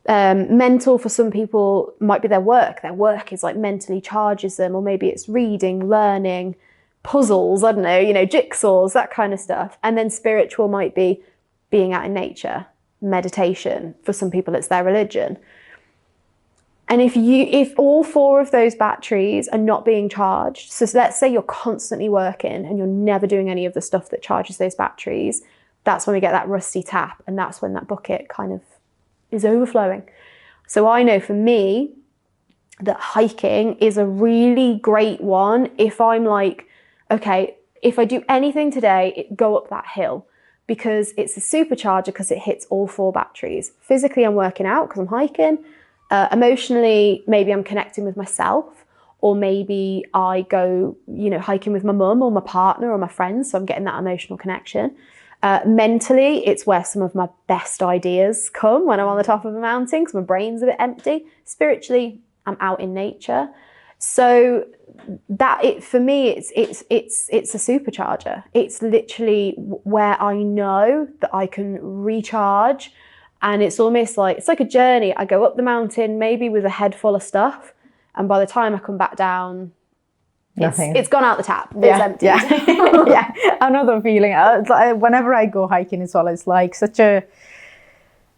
Mental for some people might be their work. Their work is like mentally charges them, or maybe it's reading, learning, puzzles, I don't know, jigsaws, that kind of stuff. And then spiritual might be being out in nature, meditation. For some people it's their religion. And if all 4 of those batteries are not being charged, so let's say you're constantly working and you're never doing any of the stuff that charges those batteries, that's when we get that rusty tap, and that's when that bucket kind of is overflowing. So I know for me that hiking is a really great one if I'm like, okay, if I do anything today, go up that hill, because it's a supercharger because it hits all 4 batteries. Physically, I'm working out because I'm hiking. Emotionally, maybe I'm connecting with myself, or maybe I go, hiking with my mum or my partner or my friends. So I'm getting that emotional connection. Mentally, it's where some of my best ideas come, when I'm on the top of a mountain because my brain's a bit empty. Spiritually, I'm out in nature. So for me, it's a supercharger. It's literally where I know that I can recharge. And it's almost like, it's like a journey. I go up the mountain, maybe with a head full of stuff. And by the time I come back down, it's gone out the tap. It's empty. Yeah. Yeah. Another feeling. Whenever I go hiking as well, it's like such a,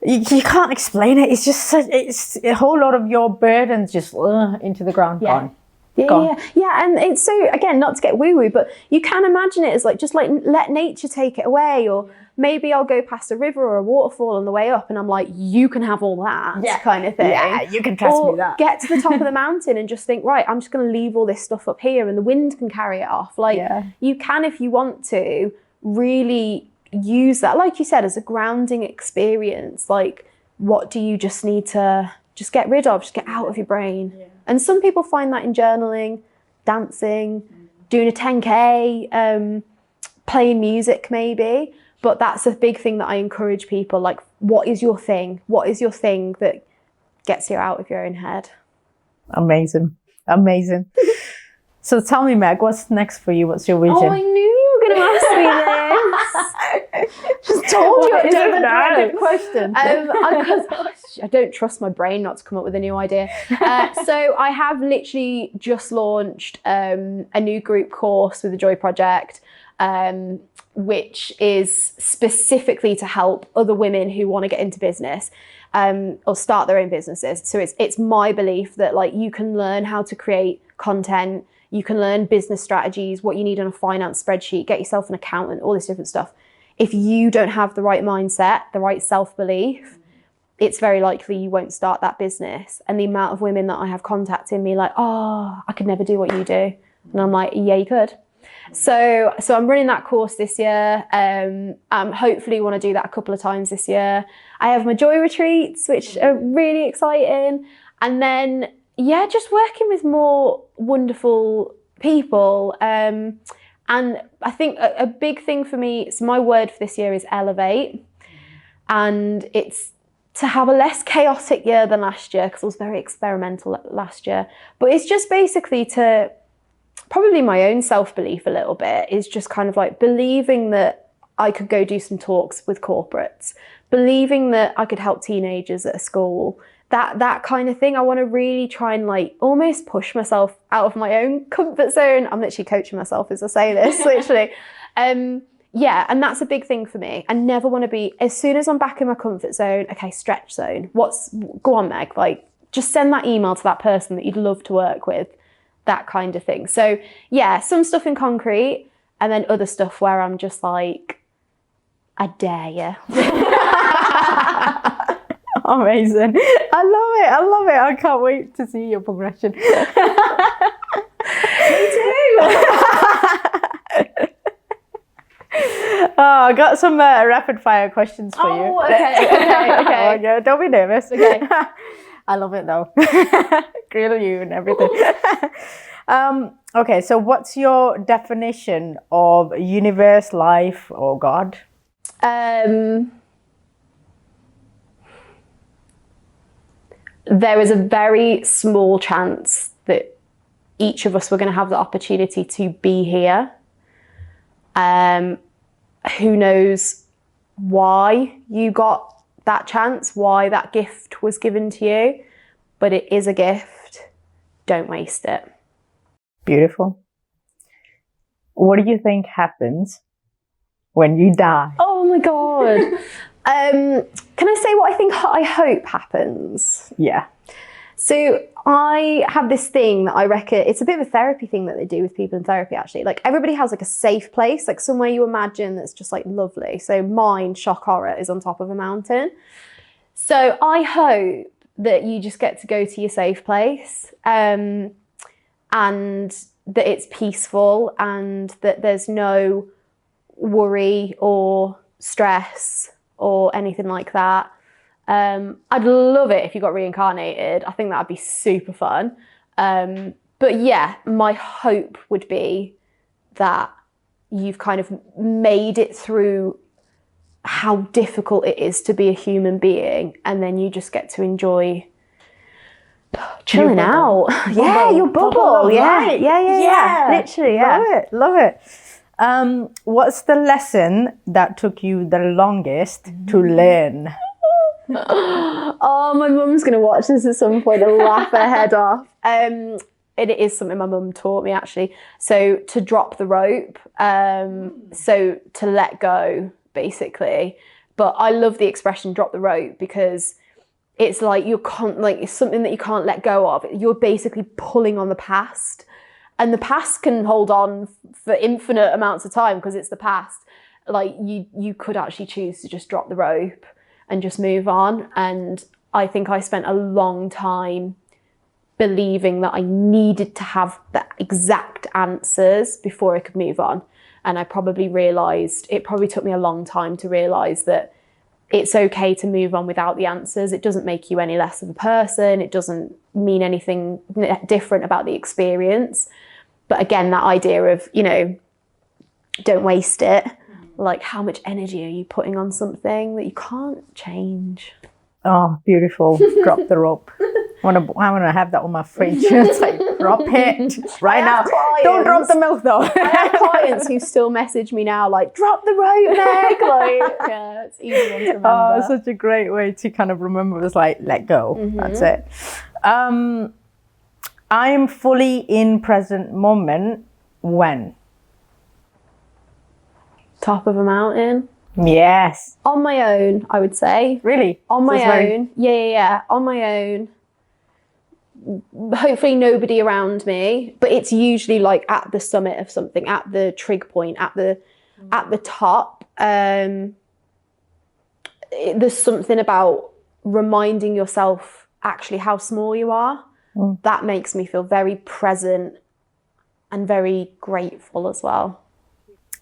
you can't explain it. It's just it's a whole lot of your burdens just into the ground. Gone. Yeah, and it's so, again, not to get woo-woo, but you can imagine it as like, just like let nature take it away. Or maybe I'll go past a river or a waterfall on the way up and I'm like, you can have all that, kind of thing. Yeah, you can trust me that. Get to the top of the mountain and just think, right, I'm just going to leave all this stuff up here and the wind can carry it off. Like you can, if you want to, really use that, like you said, as a grounding experience. Like, what do you just need to just get rid of, just get out of your brain? Yeah. And some people find that in journaling, dancing, doing a 10K, playing music maybe. But that's a big thing that I encourage people. Like, what is your thing? What is your thing that gets you out of your own head? Amazing. So tell me, Meg, what's next for you? What's your vision? Oh, I knew you were going to ask me this. Just told you it's a dreaded question. I don't trust my brain not to come up with a new idea. So I have literally just launched a new group course with the Joy Project. which is specifically to help other women who want to get into business or start their own businesses. So it's my belief that like you can learn how to create content, you can learn business strategies, what you need on a finance spreadsheet, get yourself an accountant, all this different stuff. If you don't have the right mindset, the right self-belief, it's very likely you won't start that business. And the amount of women that I have contacting me like, oh, I could never do what you do. And I'm like, yeah, you could. So I'm running that course this year. Hopefully want to do that a couple of times this year. I have my joy retreats, which are really exciting. And then, yeah, just working with more wonderful people. And I think a big thing for me, so my word for this year is elevate. And it's to have a less chaotic year than last year, because I was very experimental last year. But it's just basically to, probably my own self-belief a little bit, is just kind of like believing that I could go do some talks with corporates, believing that I could help teenagers at a school, that kind of thing. I want to really try and like almost push myself out of my own comfort zone. I'm literally coaching myself as I say this, literally. Yeah, and that's a big thing for me. I never want to be, as soon as I'm back in my comfort zone, okay, stretch zone. Go on, Meg, like just send that email to that person that you'd love to work with, that kind of thing. So yeah, some stuff in concrete, and then other stuff where I'm just like, I dare you. Amazing. I love it. I can't wait to see your progression. Me too. Oh, I got some rapid fire questions for you. Oh, okay. Oh, don't be nervous. Okay. I love it though. Grill you and everything. Okay, so what's your definition of universe, life, or God? There is a very small chance that each of us were going to have the opportunity to be here. Who knows why you got that chance, why that gift was given to you, but it is a gift. Don't waste it. Beautiful. What do you think happens when you die? Oh my God. Can I say what I hope happens? Yeah. So I have this thing that I reckon, it's a bit of a therapy thing that they do with people in therapy actually. Like everybody has like a safe place, like somewhere you imagine that's just like lovely. So mine, shock horror, is on top of a mountain. So I hope that you just get to go to your safe place, and that it's peaceful and that there's no worry or stress or anything like that. I'd love it if you got reincarnated. I think that'd be super fun. But yeah, my hope would be that you've kind of made it through how difficult it is to be a human being, and then you just get to enjoy chilling out. Yeah, your bubble. Yeah. Literally, yeah. Love it. What's the lesson that took you the longest to learn? Oh, my mum's going to watch this at some point and laugh her head off. It is something my mum taught me actually. So to drop the rope, so to let go basically. But I love the expression drop the rope because it's like it's something that you can't let go of. You're basically pulling on the past, and the past can hold on for infinite amounts of time because it's the past. Like you could actually choose to just drop the rope and just move on. And I think I spent a long time believing that I needed to have the exact answers before I could move on. And I probably realised, it probably took me a long time to realise that it's okay to move on without the answers. It doesn't make you any less of a person. It doesn't mean anything different about the experience. But again, that idea of, don't waste it. Like, how much energy are you putting on something that you can't change? Oh, beautiful. Drop the rope. I want to have that on my fridge. It's like, drop it right now. Don't drop the milk though. I have clients who still message me now like, drop the rope, Meg. Like, yeah, it's easy one to remember. Oh, it's such a great way to kind of remember. It's like, let go. Mm-hmm. That's it. I am fully in present moment when? top of a mountain. Yes. On my own, I would say. Really? On my own. Yeah. On my own. Hopefully nobody around me, but it's usually like at the summit of something, at the trig point, at the top. There's something about reminding yourself actually how small you are. That makes me feel very present and very grateful as well.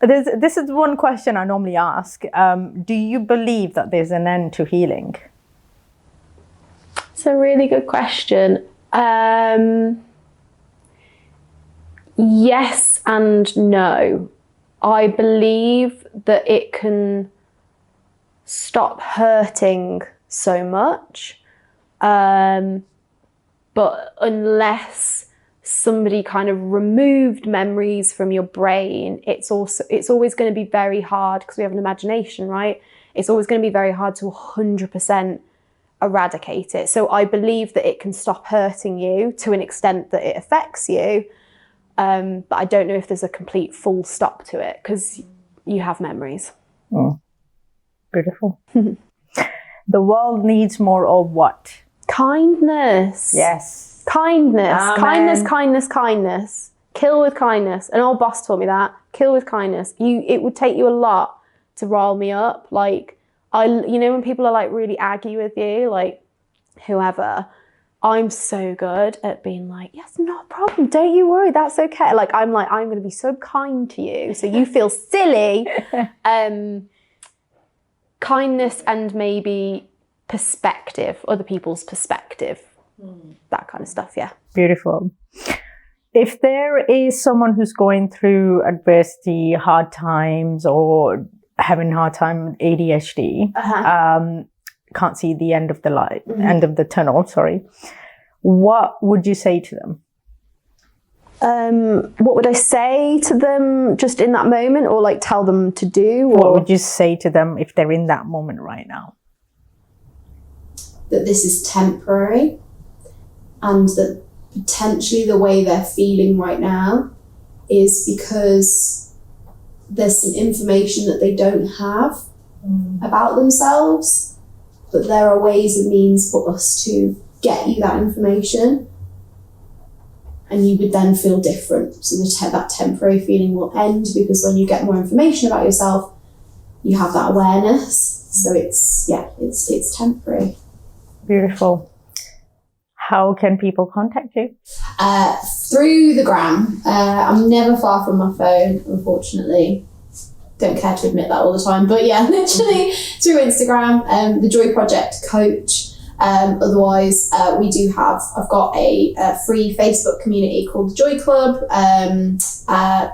This is one question I normally ask. Do you believe that there's an end to healing? It's a really good question. Yes and no. I believe that it can stop hurting so much, but unless somebody kind of removed memories from your brain, it's always going to be very hard, because we have an imagination, right? It's always going to be very hard to 100% eradicate it. So I believe that it can stop hurting you to an extent that it affects you, but I don't know if there's a complete full stop to it, because you have memories. Beautiful. The world needs more of what? Kindness. Yes. Kindness. Amen. Kindness. Kill with kindness. An old boss taught me that. Kill with kindness. It would take you a lot to rile me up. Like, when people are like really aggy with you, like whoever, I'm so good at being like, yes, no problem. Don't you worry. That's okay. Like, I'm going to be so kind to you, so you feel silly. Kindness and maybe perspective, other people's perspective. That kind of stuff, yeah. Beautiful. If there is someone who's going through adversity, hard times, or having a hard time with ADHD, can't see the end of the light, end of the tunnel, sorry, what would you say to them? What would I say to them just in that moment, or like tell them to do? Or what would you say to them if they're in that moment right now? That this is temporary, and that potentially the way they're feeling right now is because there's some information that they don't have about themselves, but there are ways and means for us to get you that information, and you would then feel different. So that temporary feeling will end, because when you get more information about yourself, you have that awareness. So it's temporary. Beautiful. How can people contact you? Through the gram. I'm never far from my phone, unfortunately. Don't care to admit that all the time, but yeah, literally through Instagram, the Joy Project Coach. Otherwise, I've got a free Facebook community called the Joy Club.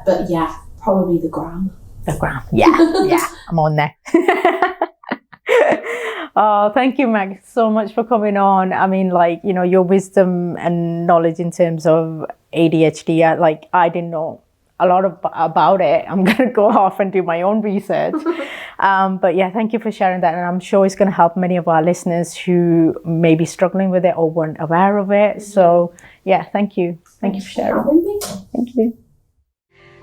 But yeah, probably the gram. The gram. Yeah, I'm on there. Oh, thank you, Meg, so much for coming on. I mean, your wisdom and knowledge in terms of ADHD, I didn't know a lot about it. I'm going to go off and do my own research. But yeah, thank you for sharing that. And I'm sure it's going to help many of our listeners who may be struggling with it or weren't aware of it. So yeah, thank you. Thank you for sharing. Thank you.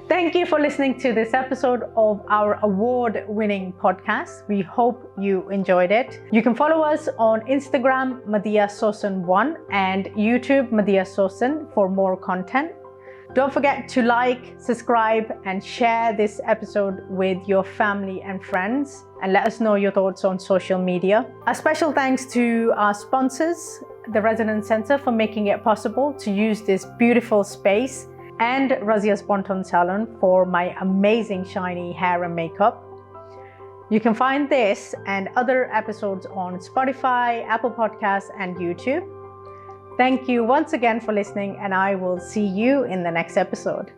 Thank you for listening to this episode of our award-winning podcast. We hope you enjoyed it. You can follow us on Instagram, Madiha Sosan 1, and YouTube, Madiha Sosan, for more content. Don't forget to like, subscribe, and share this episode with your family and friends, and let us know your thoughts on social media. A special thanks to our sponsors, the Resident Center, for making it possible to use this beautiful space, and Razia's Bonton Salon for my amazing shiny hair and makeup. You can find this and other episodes on Spotify, Apple Podcasts, and YouTube. Thank you once again for listening, and I will see you in the next episode.